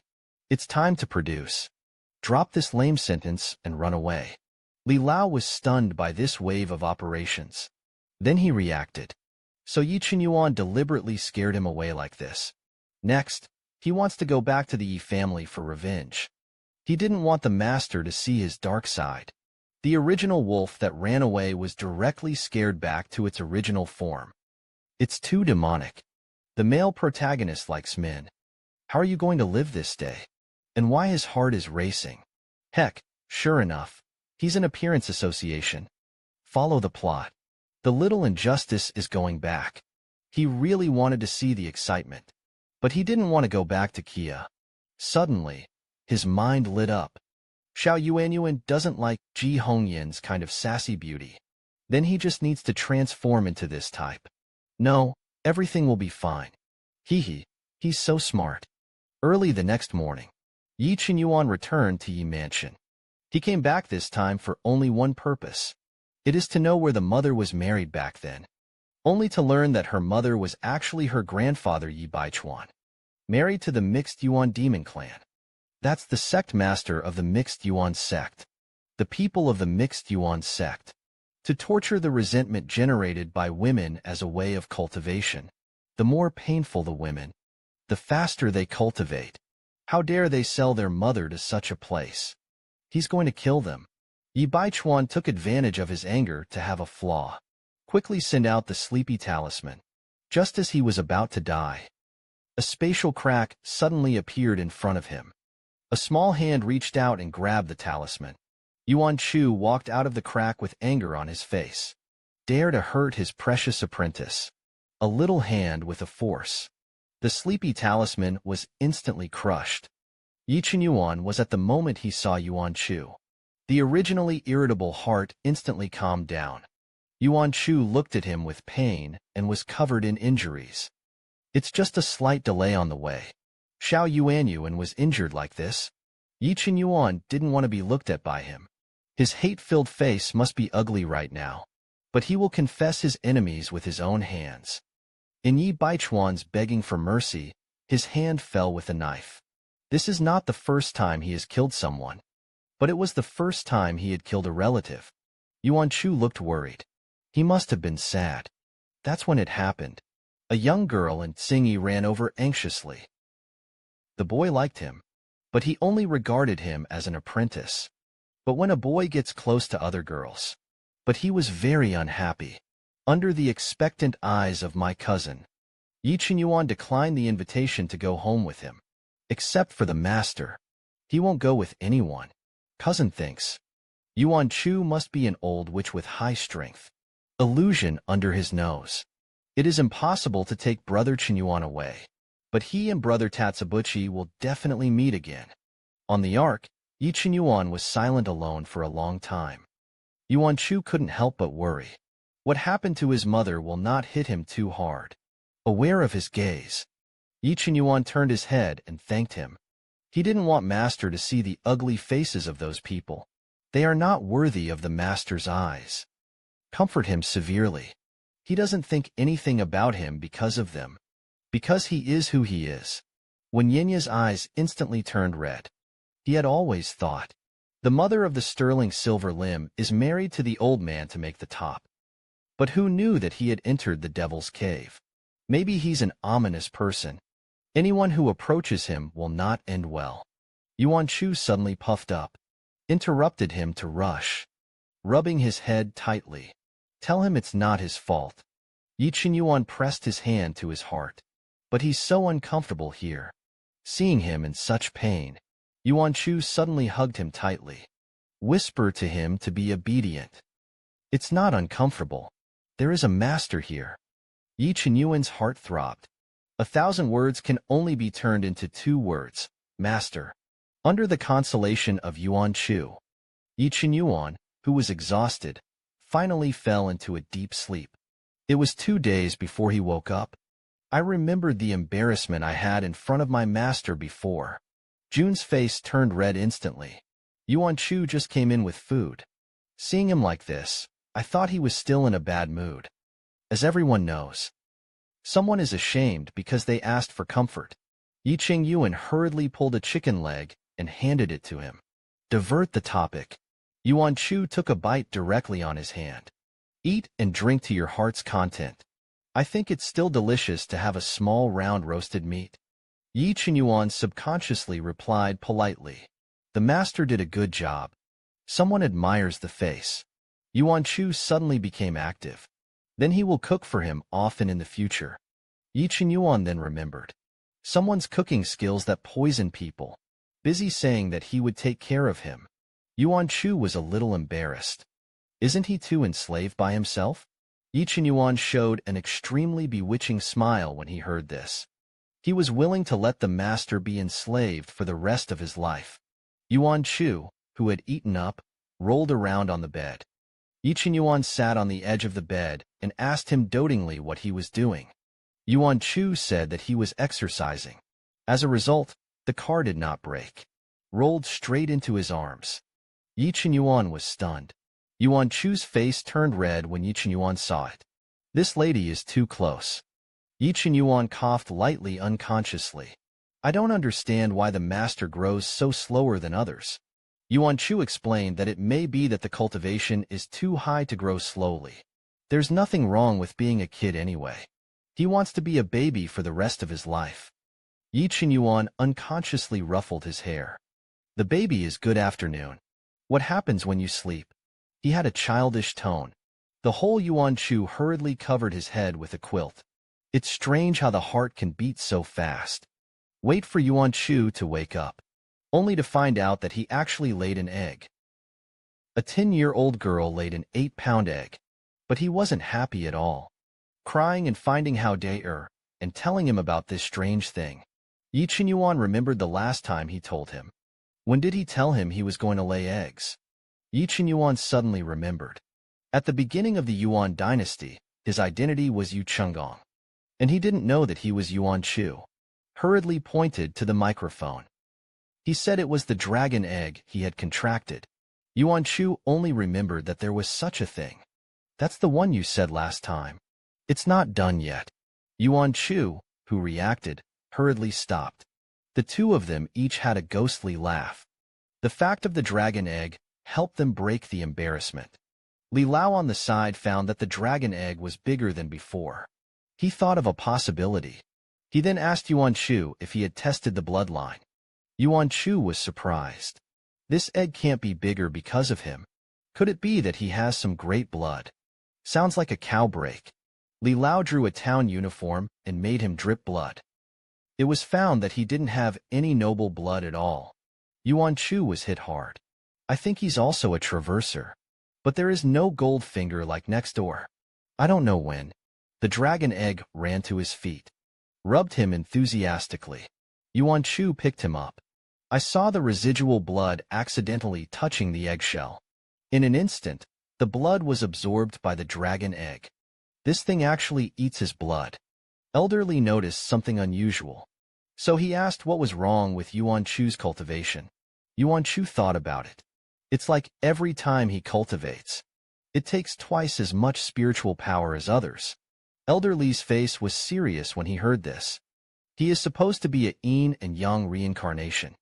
It's time to produce. Drop this lame sentence and run away. Li Lao was stunned by this wave of operations. Then he reacted. So Yi Qinyuan deliberately scared him away like this. Next, he wants to go back to the Yi family for revenge. He didn't want the master to see his dark side. The original wolf that ran away was directly scared back to its original form. It's too demonic. The male protagonist likes men. How are you going to live this day? And why his heart is racing? Heck, sure enough, he's an appearance association. Follow the plot. The little injustice is going back. He really wanted to see the excitement. But he didn't want to go back to Kia. Suddenly, his mind lit up. Xiao Yuanyuan doesn't like Ji Hongyan's kind of sassy beauty. Then he just needs to transform into this type. No, everything will be fine. He's so smart. Early the next morning, Yi Qinyuan returned to Yi Mansion. He came back this time for only one purpose. It is to know where the mother was married back then. Only to learn that her mother was actually her grandfather Yi Baichuan, married to the Mixed Yuan Demon Clan. That's the sect master of the Mixed Yuan sect. The people of the Mixed Yuan sect. To torture the resentment generated by women as a way of cultivation. The more painful the women, the faster they cultivate. How dare they sell their mother to such a place? He's going to kill them. Yi Baichuan took advantage of his anger to have a flaw. Quickly send out the sleepy talisman. Just as he was about to die, a spatial crack suddenly appeared in front of him. A small hand reached out and grabbed the talisman. Yuan Chu walked out of the crack with anger on his face. Dare to hurt his precious apprentice. A little hand with a force. The sleepy talisman was instantly crushed. Yi Qinyuan was at the moment he saw Yuan Chu. The originally irritable heart instantly calmed down. Yuan Chu looked at him with pain and was covered in injuries. It's just a slight delay on the way. Xiao Yuanyuan was injured like this. Yi Qinyuan didn't want to be looked at by him. His hate-filled face must be ugly right now. But he will confess his enemies with his own hands. In Yi Baichuan's begging for mercy, his hand fell with a knife. This is not the first time he has killed someone. But it was the first time he had killed a relative. Yuan Chu looked worried. He must have been sad. That's when it happened. A young girl and Xingyi ran over anxiously. The boy liked him, but he only regarded him as an apprentice. But when a boy gets close to other girls. But he was very unhappy. Under the expectant eyes of my cousin, Yi Qinyuan declined the invitation to go home with him. Except for the master. He won't go with anyone. Cousin thinks. Yuan Chu must be an old witch with high strength. Illusion under his nose. It is impossible to take Brother Qinyuan away. But he and Brother Tatsubuchi will definitely meet again. On the ark, Yi Qinyuan was silent alone for a long time. Yuan Chu couldn't help but worry. What happened to his mother will not hit him too hard. Aware of his gaze, Yi Qinyuan turned his head and thanked him. He didn't want Master to see the ugly faces of those people. They are not worthy of the Master's eyes. Comfort him severely. He doesn't think anything about him because of them. Because he is who he is. When Yinya's eyes instantly turned red. He had always thought. The mother of the sterling silver limb is married to the old man to make the top. But who knew that he had entered the devil's cave? Maybe he's an ominous person. Anyone who approaches him will not end well. Yuan Chu suddenly puffed up. Interrupted him to rush. Rubbing his head tightly. Tell him it's not his fault. Yi Qinyuan pressed his hand to his heart. But he's so uncomfortable here. Seeing him in such pain. Yuan Chu suddenly hugged him tightly. Whisper to him to be obedient. It's not uncomfortable. There is a master here. Yi Qinyuan's heart throbbed. 1,000 words can only be turned into 2 words, master. Under the consolation of Yuan Chu, Yi Qinyuan, who was exhausted, finally fell into a deep sleep. It was 2 days before he woke up. I remembered the embarrassment I had in front of my master before. Jun's face turned red instantly. Yuan Chu just came in with food. Seeing him like this, I thought he was still in a bad mood. As everyone knows, someone is ashamed because they asked for comfort. Yi Qingyuan hurriedly pulled a chicken leg and handed it to him. Divert the topic. Yuan Chu took a bite directly on his hand. Eat and drink to your heart's content. I think it's still delicious to have a small round roasted meat. Yi Qinyuan subconsciously replied politely. The master did a good job. Someone admires the face. Yuan Chu suddenly became active. Then he will cook for him often in the future. Yi Qinyuan then remembered. Someone's cooking skills that poison people. Busy saying that he would take care of him. Yuan Chu was a little embarrassed. Isn't he too enslaved by himself? Yi Qinyuan showed an extremely bewitching smile when he heard this. He was willing to let the master be enslaved for the rest of his life. Yuan Chu, who had eaten up, rolled around on the bed. Yi Qinyuan sat on the edge of the bed and asked him dotingly what he was doing. Yuan Chu said that he was exercising. As a result, the car did not break. Rolled straight into his arms. Yi Qinyuan was stunned. Yuan Chu's face turned red when Yi Qinyuan saw it. This lady is too close. Yi Qinyuan coughed lightly unconsciously. I don't understand why the master grows so slower than others. Yuan Chu explained that it may be that the cultivation is too high to grow slowly. There's nothing wrong with being a kid anyway. He wants to be a baby for the rest of his life. Yi Qinyuan unconsciously ruffled his hair. The baby is good afternoon. What happens when you sleep? He had a childish tone. The whole Yuan Chu hurriedly covered his head with a quilt. It's strange how the heart can beat so fast. Wait for Yuan Chu to wake up. only to find out that he actually laid an egg. A 10-year-old girl laid an 8-pound egg, but he wasn't happy at all, crying and finding how dare and telling him about this strange thing. Yi Qinyuan remembered the last time he told him. When did he tell him he was going to lay eggs? Yi Qinyuan suddenly remembered. At the beginning of the Yuan dynasty, his identity was Yu Chunggong, and he didn't know that he was Yuan Chu. Hurriedly pointed to the microphone. He said it was the dragon egg he had contracted. Yuan Chu only remembered that there was such a thing. That's the one you said last time. It's not done yet. Yuan Chu, who reacted, hurriedly stopped. The two of them each had a ghostly laugh. The fact of the dragon egg helped them break the embarrassment. Li Lao on the side found that the dragon egg was bigger than before. He thought of a possibility. He then asked Yuan Chu if he had tested the bloodline. Yuan Chu was surprised. This egg can't be bigger because of him. Could it be that he has some great blood? Sounds like a cow break. Li Lao drew a town uniform and made him drip blood. It was found that he didn't have any noble blood at all. Yuan Chu was hit hard. I think he's also a traverser. But there is no gold finger like next door. I don't know when. The dragon egg ran to his feet, rubbed him enthusiastically. Yuan Chu picked him up. I saw the residual blood accidentally touching the eggshell. In an instant, the blood was absorbed by the dragon egg. This thing actually eats his blood. Elderly noticed something unusual. So he asked what was wrong with Yuan Chu's cultivation. Yuan Chu thought about it. It's like every time he cultivates, it takes twice as much spiritual power as others. Elderly's face was serious when he heard this. He is supposed to be a yin and yang reincarnation.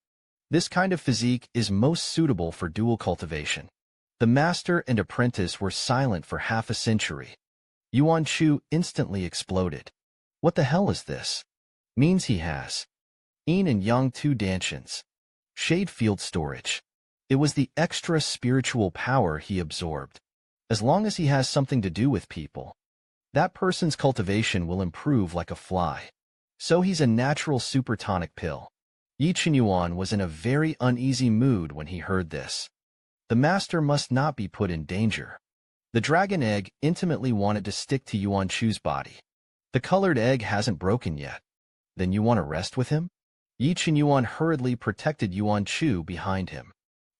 This kind of physique is most suitable for dual cultivation. The master and apprentice were silent for half a century. Yuan Chu instantly exploded. What the hell is this? Means he has yin and yang two dantians. Shade field storage. It was the extra spiritual power he absorbed. As long as he has something to do with people, that person's cultivation will improve like a fly. So he's a natural supertonic pill. Yi Qinyuan was in a very uneasy mood when he heard this. The master must not be put in danger. The dragon egg intimately wanted to stick to Yuan Chu's body. The colored egg hasn't broken yet. Then you want to rest with him? Yi Qinyuan hurriedly protected Yuan Chu behind him.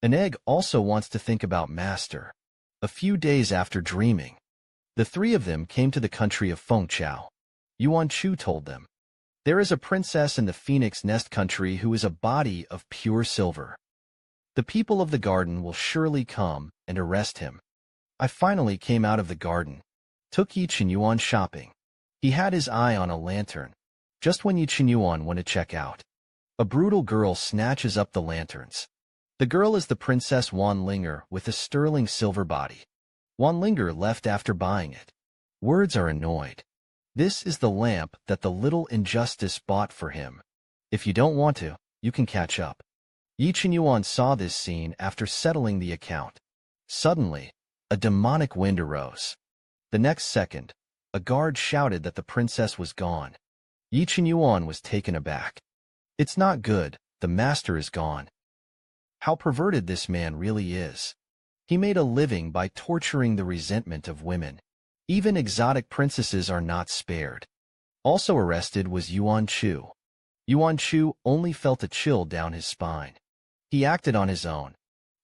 An egg also wants to think about master. A few days after dreaming, the three of them came to the country of Fengqiao. Yuan Chu told them, there is a princess in the Phoenix Nest country who is a body of pure silver. The people of the garden will surely come and arrest him. I finally came out of the garden, took Yi Qinyuan shopping. He had his eye on a lantern. Just when Yi Qinyuan went to check out, a brutal girl snatches up the lanterns. The girl is the Princess Wan Linger with a sterling silver body. Wan Linger left after buying it. Words are annoyed. This is the lamp that the little injustice bought for him. If you don't want to, you can catch up. Yi Qinyuan saw this scene after settling the account. Suddenly, a demonic wind arose. The next second, a guard shouted that the princess was gone. Yi Qinyuan was taken aback. It's not good, the master is gone. How perverted this man really is. He made a living by torturing the resentment of women. Even exotic princesses are not spared. Also arrested was Yuan Chu. Yuan Chu only felt a chill down his spine. He acted on his own.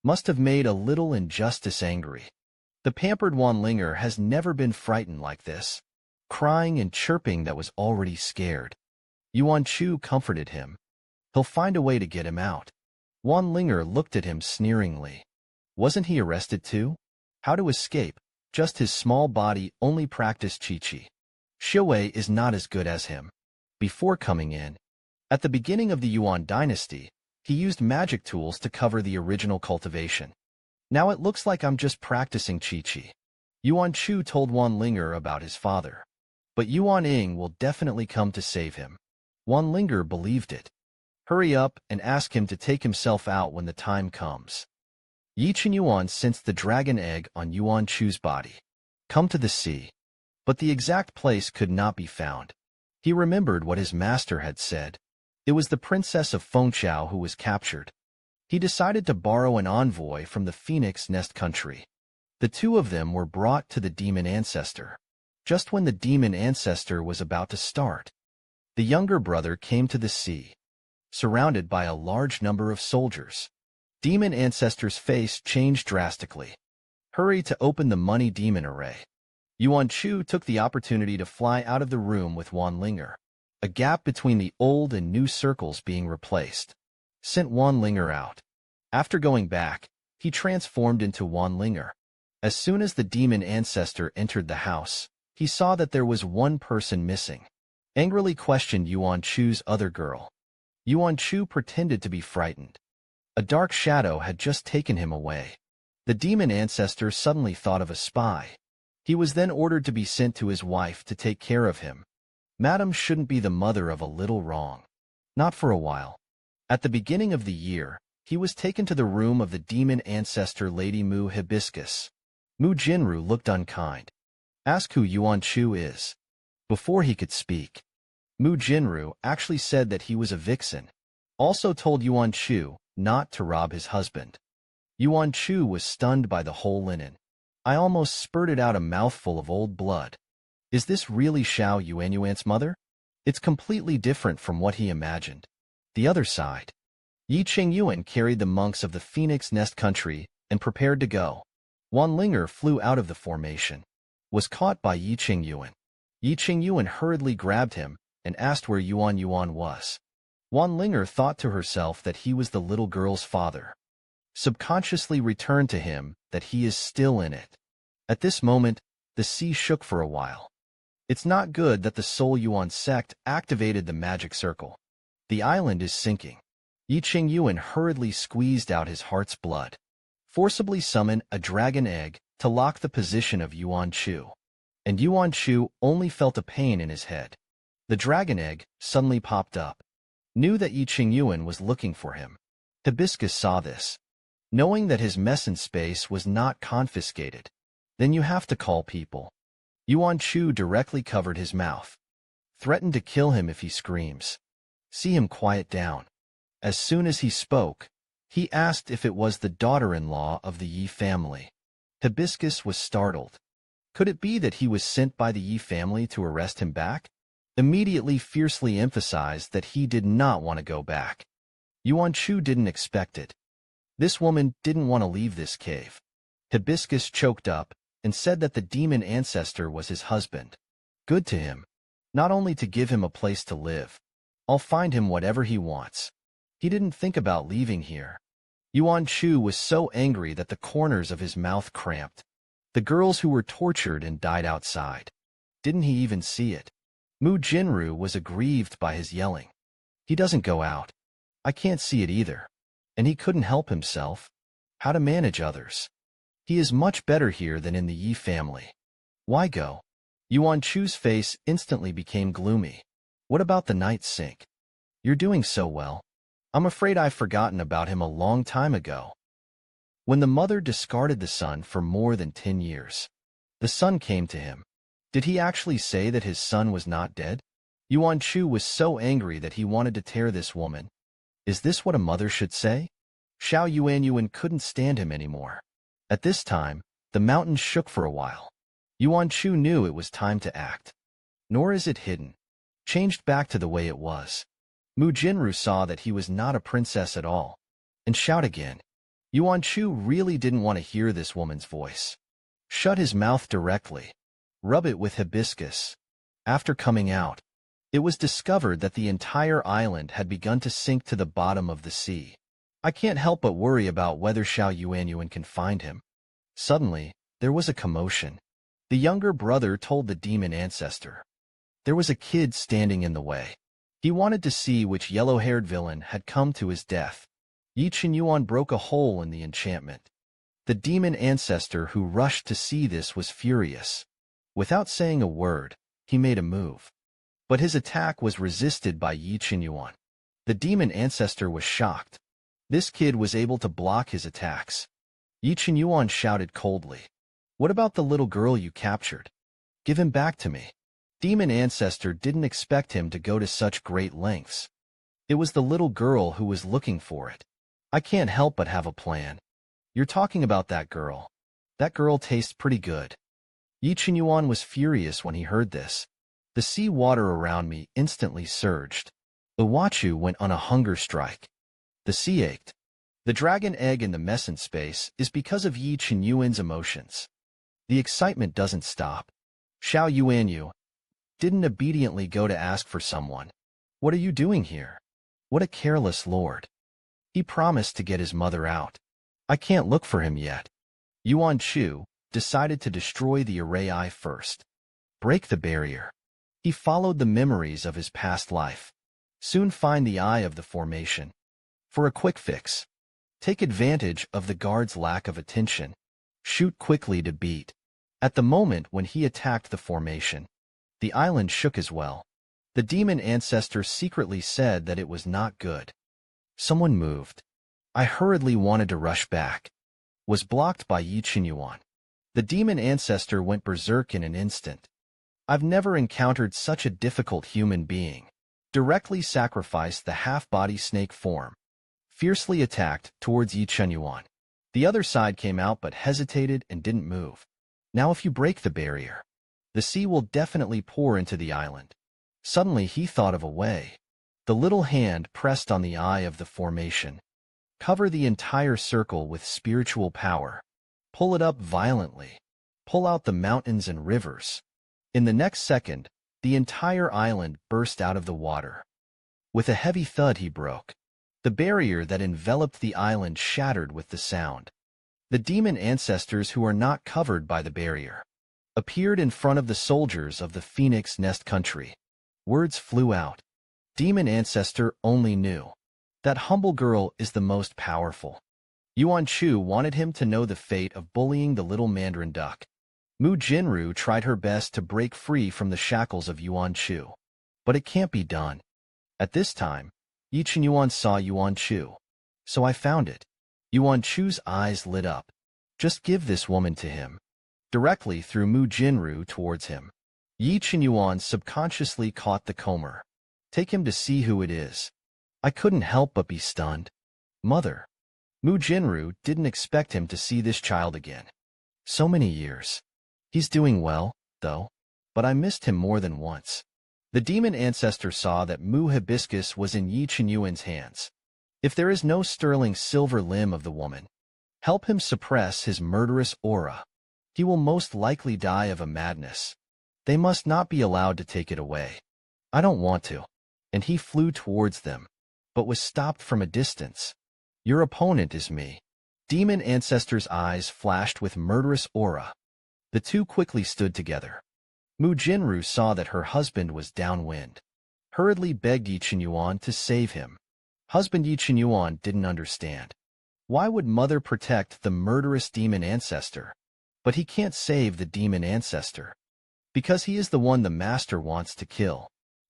Must have made a little injustice angry. The pampered Wan Linger has never been frightened like this. Crying and chirping that was already scared. Yuan Chu comforted him. He'll find a way to get him out. Wan Linger looked at him sneeringly. Wasn't he arrested too? How to escape? Just his small body only practiced Qi. Shiwei is not as good as him. Before coming in, at the beginning of the Yuan dynasty, he used magic tools to cover the original cultivation. Now it looks like I'm just practicing Qi. Yuan Chu told Wan Linger about his father. But Yuan Ying will definitely come to save him. Wan Linger believed it. Hurry up and ask him to take himself out when the time comes. Yi Qinyuan sensed the dragon egg on Yuan Chu's body. Come to the sea. But the exact place could not be found. He remembered what his master had said. It was the princess of Fengqiao who was captured. He decided to borrow an envoy from the Phoenix Nest country. The two of them were brought to the demon ancestor. Just when the demon ancestor was about to start, the younger brother came to the sea, surrounded by a large number of soldiers. Demon ancestor's face changed drastically. Hurry to open the money demon array. Yuan Chu took the opportunity to fly out of the room with Wan Linger, a gap between the old and new circles being replaced. Sent Wan Linger out. After going back, he transformed into Wan Linger. As soon as the demon ancestor entered the house, he saw that there was one person missing. Angrily questioned Yuan Chu's other girl. Yuan Chu pretended to be frightened. A dark shadow had just taken him away. The demon ancestor suddenly thought of a spy. He was then ordered to be sent to his wife to take care of him. Madam shouldn't be the mother of a little wrong. Not for a while. At the beginning of the year, he was taken to the room of the demon ancestor Lady Mu Hibiscus. Mu Jinru looked unkind. Ask who Yuan Chu is. Before he could speak, Mu Jinru actually said that he was a vixen. Also told Yuan Chu not to rob his husband. Yuan Chu was stunned by the whole linen. I almost spurted out a mouthful of old blood. Is this really Xiao Yuanyuan's mother? It's completely different from what he imagined. The other side. Yi Qingyuan carried the monks of the Phoenix Nest country and prepared to go. Wan Linger flew out of the formation, was caught by Yi Qingyuan. Yi Qingyuan hurriedly grabbed him and asked where Yuan Yuan was. Wan Linger thought to herself that he was the little girl's father. Subconsciously returned to him that he is still in it. At this moment, the sea shook for a while. It's not good that the Soul Yuan sect activated the magic circle. The island is sinking. Yi Qingyuan hurriedly squeezed out his heart's blood. Forcibly summon a dragon egg to lock the position of Yuan Chu. And Yuan Chu only felt a pain in his head. The dragon egg suddenly popped up. Knew that Yi Qingyuan was looking for him. Hibiscus saw this. Knowing that his mess in space was not confiscated. Then you have to call people. Yuan Chu directly covered his mouth. Threatened to kill him if he screams. See him quiet down. As soon as he spoke, he asked if it was the daughter-in-law of the Yi family. Hibiscus was startled. Could it be that he was sent by the Yi family to arrest him back? Immediately fiercely emphasized that he did not want to go back. Yuan Chu didn't expect it. This woman didn't want to leave this cave. Hibiscus choked up and said that the demon ancestor was his husband. Good to him. Not only to give him a place to live. I'll find him whatever he wants. He didn't think about leaving here. Yuan Chu was so angry that the corners of his mouth cramped. The girls who were tortured and died outside. Didn't he even see it? Mu Jinru was aggrieved by his yelling. He doesn't go out. I can't see it either. And he couldn't help himself. How to manage others. He is much better here than in the Yi family. Why go? Yuan Chu's face instantly became gloomy. What about the night sink? You're doing so well. I'm afraid I've forgotten about him a long time ago. When the mother discarded the son for more than 10 years, the son came to him. Did he actually say that his son was not dead? Yuan Chu was so angry that he wanted to tear this woman. Is this what a mother should say? Xiao Yuanyuan couldn't stand him anymore. At this time, the mountains shook for a while. Yuan Chu knew it was time to act. Nor is it hidden. Changed back to the way it was. Mu Jinru saw that he was not a princess at all. And shout again. Yuan Chu really didn't want to hear this woman's voice. Shut his mouth directly. Rub it with hibiscus. After coming out, it was discovered that the entire island had begun to sink to the bottom of the sea. I can't help but worry about whether Xiao Yuanyuan can find him. Suddenly, there was a commotion. The younger brother told the demon ancestor. There was a kid standing in the way. He wanted to see which yellow-haired villain had come to his death. Yi Qinyuan broke a hole in the enchantment. The demon ancestor who rushed to see this was furious. Without saying a word, he made a move. But his attack was resisted by Yi Qinyuan. The demon ancestor was shocked. This kid was able to block his attacks. Yi Qinyuan shouted coldly. What about the little girl you captured? Give him back to me. Demon ancestor didn't expect him to go to such great lengths. It was the little girl who was looking for it. I can't help but have a plan. You're talking about that girl. That girl tastes pretty good. Yi Qinyuan was furious when he heard this. The sea water around me instantly surged. Uwachu went on a hunger strike. The sea ached. The dragon egg in the mescent space is because of Yi Qinyuan's emotions. The excitement doesn't stop. Xiao Yuanyu didn't obediently go to ask for someone. What are you doing here? What a careless lord. He promised to get his mother out. I can't look for him yet. Yuan Chu decided to destroy the array first. Break the barrier. He followed the memories of his past life. Soon find the eye of the formation. For a quick fix, take advantage of the guard's lack of attention. Shoot quickly to beat. At the moment when he attacked the formation, the island shook as well. The demon ancestor secretly said that it was not good. Someone moved. I hurriedly wanted to rush back. Was blocked by Yi Qinyuan. The demon ancestor went berserk in an instant. I've never encountered such a difficult human being. Directly sacrificed the half-body snake form. Fiercely attacked towards Yi Qinyuan. The other side came out but hesitated and didn't move. Now if you break the barrier, the sea will definitely pour into the island. Suddenly he thought of a way. The little hand pressed on the eye of the formation. Cover the entire circle with spiritual power. Pull it up violently. Pull out the mountains and rivers. In the next second, the entire island burst out of the water. With a heavy thud he broke. The barrier that enveloped the island shattered with the sound. The demon ancestors who are not covered by the barrier appeared in front of the soldiers of the Phoenix Nest country. Words flew out. Demon ancestor only knew. That humble girl is the most powerful. Yuan Chu wanted him to know the fate of bullying the little mandarin duck. Mu Jinru tried her best to break free from the shackles of Yuan Chu. But it can't be done. At this time, Yi Qinyuan saw Yuan Chu. So I found it. Yuan Chu's eyes lit up. Just give this woman to him. Directly threw Mu Jinru towards him. Yi Qinyuan subconsciously caught the comber. Take him to see who it is. I couldn't help but be stunned. Mother. Mu Jinru didn't expect him to see this child again. So many years. He's doing well, though, but I missed him more than once. The demon ancestor saw that Mu Hibiscus was in Yi Qinyuan's hands. If there is no sterling silver limb of the woman, help him suppress his murderous aura. He will most likely die of a madness. They must not be allowed to take it away. I don't want to. And he flew towards them, but was stopped from a distance. Your opponent is me. Demon ancestor's eyes flashed with murderous aura. The two quickly stood together. Mu Jinru saw that her husband was downwind. Hurriedly begged Yi Qinyuan to save him. Husband Yi Qinyuan didn't understand. Why would mother protect the murderous demon ancestor? But he can't save the demon ancestor. Because he is the one the master wants to kill.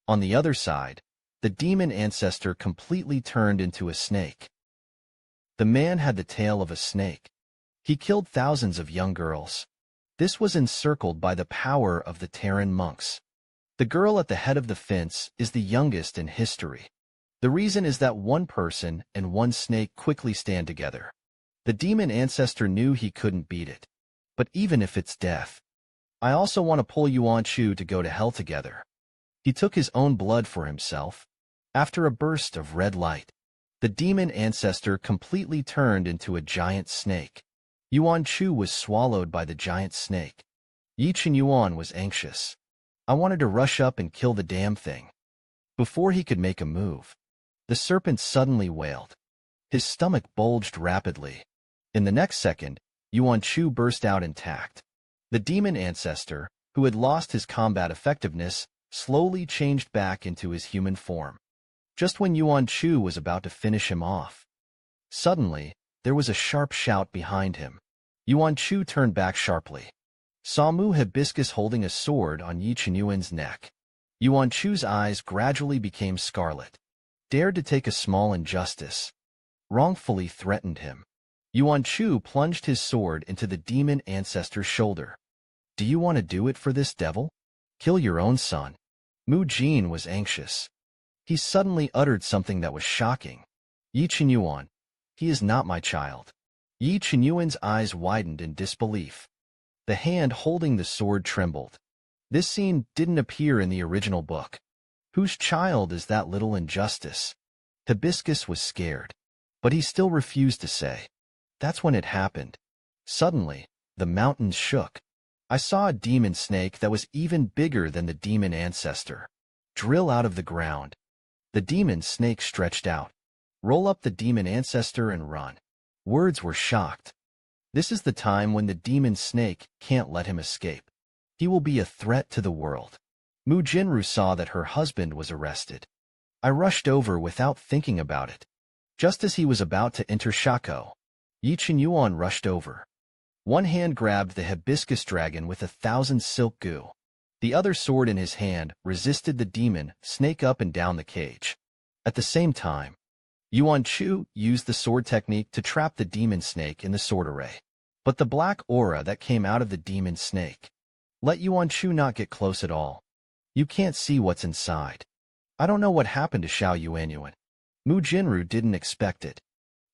On the other side, the demon ancestor completely turned into a snake. The man had the tail of a snake. He killed thousands of young girls. This was encircled by the power of the Terran monks. The girl at the head of the fence is the youngest in history. The reason is that one person and one snake quickly stand together. The demon ancestor knew he couldn't beat it. But even if it's death, I also want to pull Yuan Chu to go to hell together. He took his own blood for himself. After a burst of red light, the demon ancestor completely turned into a giant snake. Yuan Chu was swallowed by the giant snake. Yi Qinyuan was anxious. I wanted to rush up and kill the damn thing. Before he could make a move, the serpent suddenly wailed. His stomach bulged rapidly. In the next second, Yuan Chu burst out intact. The demon ancestor, who had lost his combat effectiveness, slowly changed back into his human form. Just when Yuan Chu was about to finish him off, suddenly, there was a sharp shout behind him. Yuan Chu turned back sharply. Saw Mu Hibiscus holding a sword on Yi Qinyuan's neck. Yuan Chu's eyes gradually became scarlet. Dared to take a small injustice. Wrongfully threatened him. Yuan Chu plunged his sword into the demon ancestor's shoulder. Do you want to do it for this devil? Kill your own son. Mu Jin was anxious. He suddenly uttered something that was shocking. Yi Qinyuan, He is not my child. Yi Qinyuan's eyes widened in disbelief. The hand holding the sword trembled. This scene didn't appear in the original book. Whose child is that little injustice? Hibiscus was scared, but he still refused to say. That's when it happened. Suddenly, the mountains shook. I saw a demon snake that was even bigger than the demon ancestor drill out of the ground. The demon snake stretched out. Roll up the demon ancestor and run. Words were shocked. This is the time when the demon snake can't let him escape. He will be a threat to the world. Mu Jinru saw that her husband was arrested. I rushed over without thinking about it. Just as he was about to enter Shako, Yi Qinyuan rushed over. One hand grabbed the hibiscus dragon with 1,000 silk goo. The other sword in his hand resisted the demon snake up and down the cage. At the same time, Yuan Chu used the sword technique to trap the demon snake in the sword array. But the black aura that came out of the demon snake let Yuan Chu not get close at all. You can't see what's inside. I don't know what happened to Xiao Yuanyuan. Mu Jinru didn't expect it.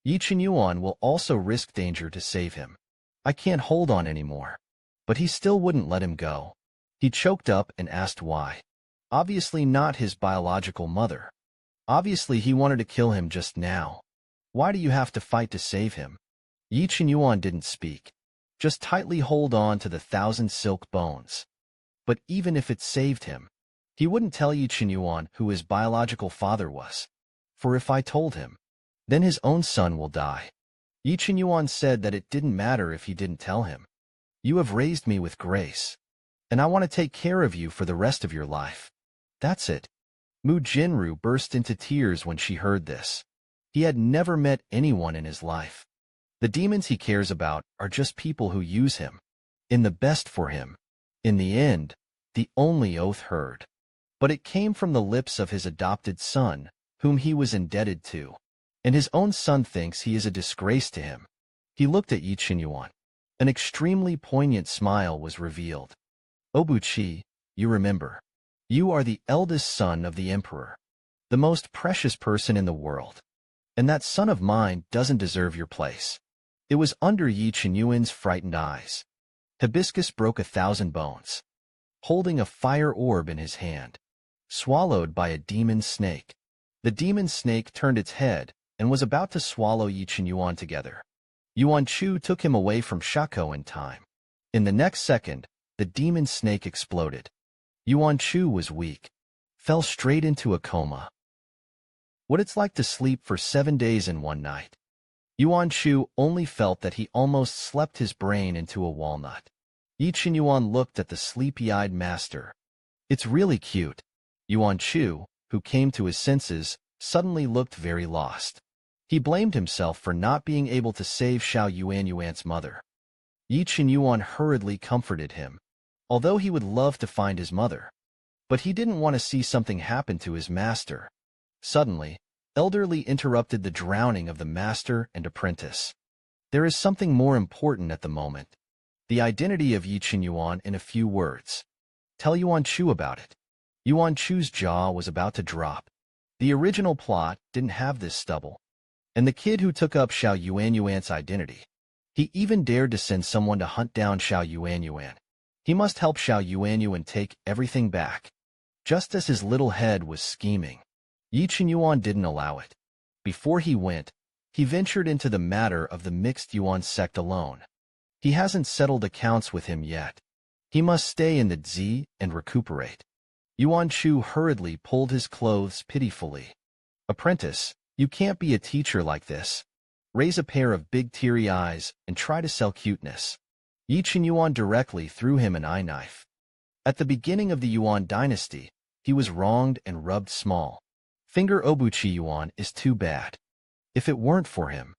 Yi Qinyuan will also risk danger to save him. I can't hold on anymore. But he still wouldn't let him go. He choked up and asked why. Obviously not his biological mother. Obviously he wanted to kill him just now. Why do you have to fight to save him? Yi Qinyuan didn't speak. Just tightly hold on to the 1,000 silk bones. But even if it saved him, he wouldn't tell Yi Qinyuan who his biological father was. For if I told him, then his own son will die. Yi Qinyuan said that it didn't matter if he didn't tell him. You have raised me with grace, and I want to take care of you for the rest of your life. That's it. Mu Jinru burst into tears when she heard this. He had never met anyone in his life. The demons he cares about are just people who use him. In the best for him. In the end, the only oath heard. But it came from the lips of his adopted son, whom he was indebted to. And his own son thinks he is a disgrace to him. He looked at Yi Qinyuan. An extremely poignant smile was revealed. Obuchi, you remember. You are the eldest son of the emperor. The most precious person in the world. And that son of mine doesn't deserve your place. It was under Yi Qinyuan's frightened eyes. Hibiscus broke 1,000 bones. Holding a fire orb in his hand. Swallowed by a demon snake. The demon snake turned its head and was about to swallow Yi Qinyuan together. Yuan Chu took him away from Shako in time. In the next second, the demon snake exploded. Yuan Chu was weak. Fell straight into a coma. What it's like to sleep for 7 days and 1 night. Yuan Chu only felt that he almost slept his brain into a walnut. Yi Qinyuan looked at the sleepy-eyed master. It's really cute. Yuan Chu, who came to his senses, suddenly looked very lost. He blamed himself for not being able to save Xiao Yuanyuan's mother. Yi Qinyuan hurriedly comforted him, although he would love to find his mother. But he didn't want to see something happen to his master. Suddenly, Elderly interrupted the drowning of the master and apprentice. There is something more important at the moment. The identity of Yi Qinyuan in a few words. Tell Yuan Chu about it. Yuan Chu's jaw was about to drop. The original plot didn't have this stubble. And the kid who took up Xiao Yuanyuan's identity. He even dared to send someone to hunt down Xiao Yuanyuan. He must help Xiao Yuanyuan take everything back. Just as his little head was scheming, Yi Qinyuan didn't allow it. Before he went, he ventured into the matter of the mixed Yuan sect alone. He hasn't settled accounts with him yet. He must stay in the Zi and recuperate. Yuan Chu hurriedly pulled his clothes pitifully. Apprentice, you can't be a teacher like this. Raise a pair of big teary eyes and try to sell cuteness. Yi Qinyuan directly threw him an eye knife. At the beginning of the Yuan dynasty, he was wronged and rubbed small. Finger Obuchi Yuan is too bad. If it weren't for him,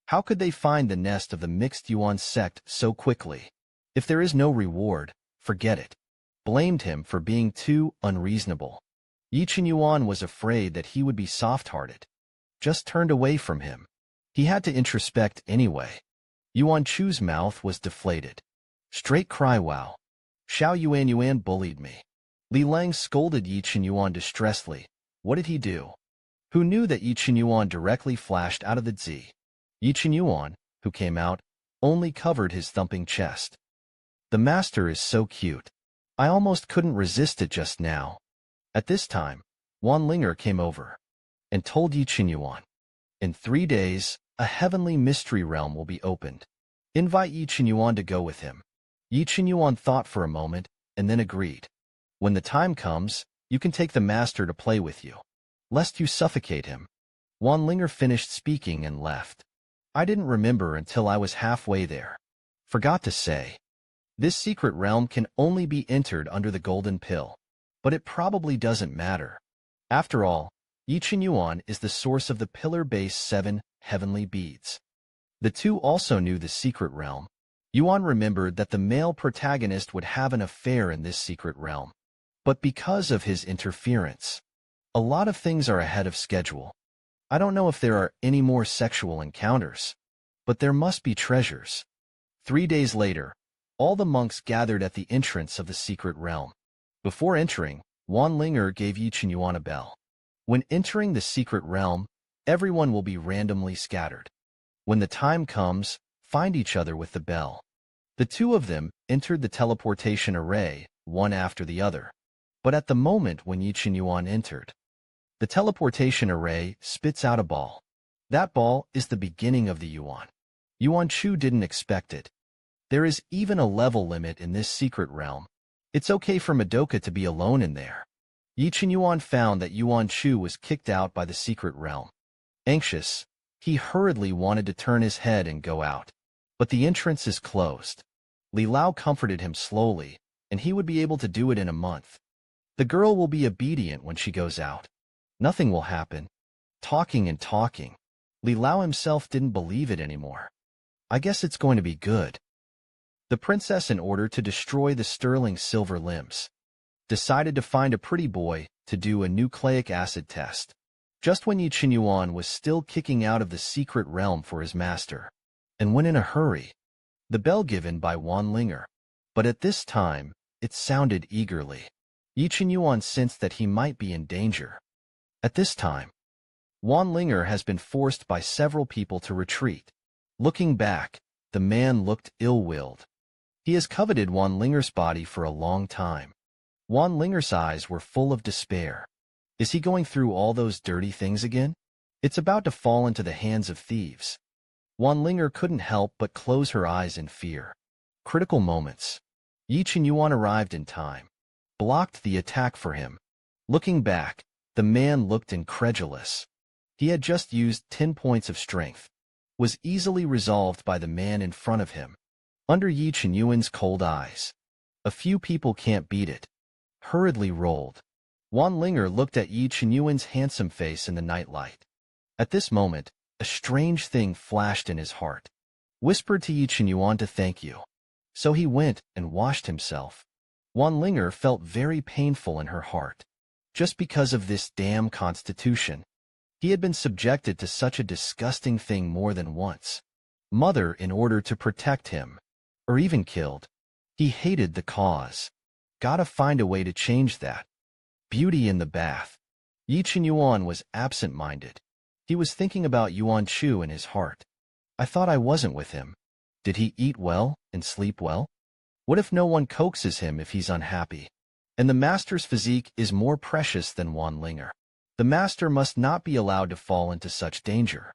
how could they find the nest of the mixed Yuan sect so quickly? If there is no reward, forget it. Blamed him for being too unreasonable. Yi Qinyuan was afraid that he would be soft-hearted. Just turned away from him. He had to introspect anyway. Yuan Chu's mouth was deflated. Straight cry wow. Xiao Yuanyuan bullied me. Li Lang scolded Yi Qinyuan distressedly. What did he do? Who knew that Yi Qinyuan directly flashed out of the Zi? Yi Qinyuan, who came out, only covered his thumping chest. The master is so cute. I almost couldn't resist it just now. At this time, Wan Linger came over and told Yi Qinyuan, in 3 days, a heavenly mystery realm will be opened. Invite Yi Qinyuan to go with him. Yi Qinyuan thought for a moment and then agreed. When the time comes, you can take the master to play with you, lest you suffocate him. Wan Linger finished speaking and left. I didn't remember until I was halfway there. Forgot to say. This secret realm can only be entered under the golden pill, but it probably doesn't matter. After all, Yi Qinyuan is the source of the pillar-based 7 heavenly beads. The two also knew the secret realm. Yuan remembered that the male protagonist would have an affair in this secret realm. But because of his interference, a lot of things are ahead of schedule. I don't know if there are any more sexual encounters, but there must be treasures. 3 days later, all the monks gathered at the entrance of the secret realm. Before entering, Wan Linger gave Yi Qinyuan a bell. When entering the secret realm, everyone will be randomly scattered. When the time comes, find each other with the bell. The two of them entered the teleportation array, one after the other. But at the moment when Yi Qinyuan entered, the teleportation array spits out a ball. That ball is the beginning of the Yuan. Yuan Chu didn't expect it. There is even a level limit in this secret realm. It's okay for Madoka to be alone in there. Yi Qinyuan found that Yuan Chu was kicked out by the secret realm. Anxious, he hurriedly wanted to turn his head and go out. But the entrance is closed. Li Lao comforted him slowly, and he would be able to do it in a month. The girl will be obedient when she goes out. Nothing will happen. Talking and talking. Li Lao himself didn't believe it anymore. I guess it's going to be good. The princess, in order to destroy the sterling silver limbs, decided to find a pretty boy to do a nucleic acid test, just when Yi Qinyuan was still kicking out of the secret realm for his master, and went in a hurry. The bell given by Wan Linger. But at this time, it sounded eagerly. Yi Qinyuan sensed that he might be in danger. At this time, Wan Linger has been forced by several people to retreat. Looking back, the man looked ill-willed. He has coveted Wan Linger's body for a long time. Wan Linger's eyes were full of despair. Is he going through all those dirty things again? It's about to fall into the hands of thieves. Wan Linger couldn't help but close her eyes in fear. Critical moments. Yi Qinyuan arrived in time, blocked the attack for him. Looking back, the man looked incredulous. He had just used 10 points of strength, was easily resolved by the man in front of him. Under Yi Qinyuan's cold eyes, a few people can't beat it. Hurriedly rolled. Wan Linger looked at Yi Qinyuan's handsome face in the nightlight. At this moment, a strange thing flashed in his heart. Whispered to Yi Qinyuan to thank you. So he went and washed himself. Wan Linger felt very painful in her heart. Just because of this damn constitution. He had been subjected to such a disgusting thing more than once. Mother in order to protect him. Or even killed. He hated the cause. Gotta find a way to change that. Beauty in the bath. Yi Qinyuan was absent-minded. He was thinking about Yuan Chu in his heart. I thought I wasn't with him. Did he eat well and sleep well? What if no one coaxes him if he's unhappy? And the master's physique is more precious than Wan Linger. The master must not be allowed to fall into such danger.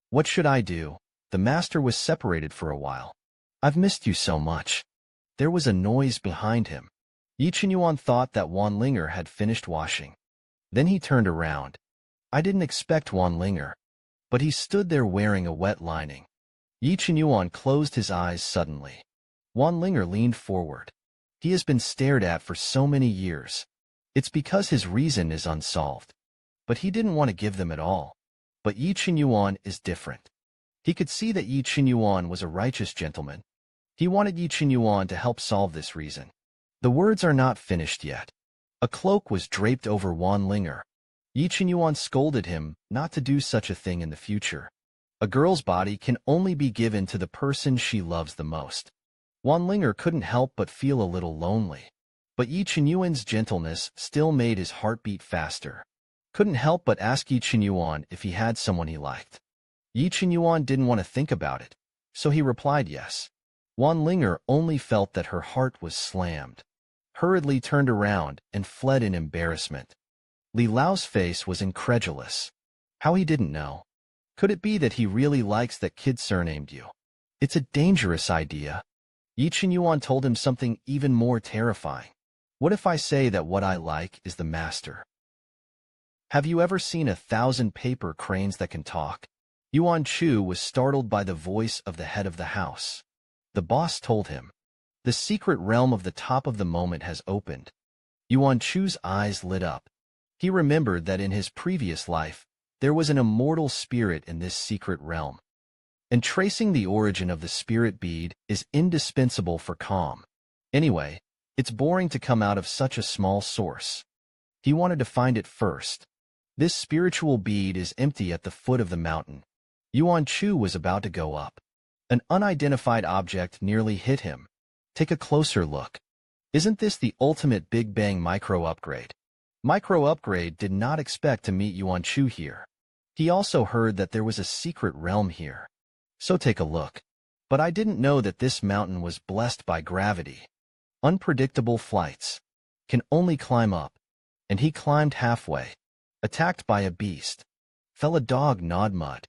What should I do? The master was separated for a while. I've missed you so much. There was a noise behind him. Yi Qinyuan thought that Wan Linger had finished washing. Then he turned around. I didn't expect Wan Linger, but he stood there wearing a wet lining. Yi Qinyuan closed his eyes suddenly. Wan Linger leaned forward. He has been stared at for so many years. It's because his reason is unsolved. But he didn't want to give them at all. But Yi Qinyuan is different. He could see that Yi Qinyuan was a righteous gentleman. He wanted Yi Qinyuan to help solve this reason. The words are not finished yet. A cloak was draped over Wan Linger. Yi Qinyuan scolded him not to do such a thing in the future. A girl's body can only be given to the person she loves the most. Wan Linger couldn't help but feel a little lonely. But Yi Qinyuan's gentleness still made his heart beat faster. Couldn't help but ask Yi Qinyuan if he had someone he liked. Yi Qinyuan didn't want to think about it, so he replied yes. Wan Linger only felt that her heart was slammed, hurriedly turned around and fled in embarrassment. Li Lao's face was incredulous. How he didn't know? Could it be that he really likes that kid surnamed you? It's a dangerous idea. Yi Qinyuan told him something even more terrifying. What if I say that what I like is the master? Have you ever seen 1,000 paper cranes that can talk? Yuan Chu was startled by the voice of the head of the house. The boss told him, "The secret realm of the top of the moment has opened." Yuan Chu's eyes lit up. He remembered that in his previous life, there was an immortal spirit in this secret realm. And tracing the origin of the spirit bead is indispensable for calm. Anyway, it's boring to come out of such a small source. He wanted to find it first. This spiritual bead is empty at the foot of the mountain. Yuan Chu was about to go up. An unidentified object nearly hit him. Take a closer look. Isn't this the ultimate Big Bang micro-upgrade? Micro-upgrade did not expect to meet Yuan Chu here. He also heard that there was a secret realm here. So take a look. But I didn't know that this mountain was blessed by gravity. Unpredictable flights. Can only climb up. And he climbed halfway. Attacked by a beast. Fell a dog gnawed mud.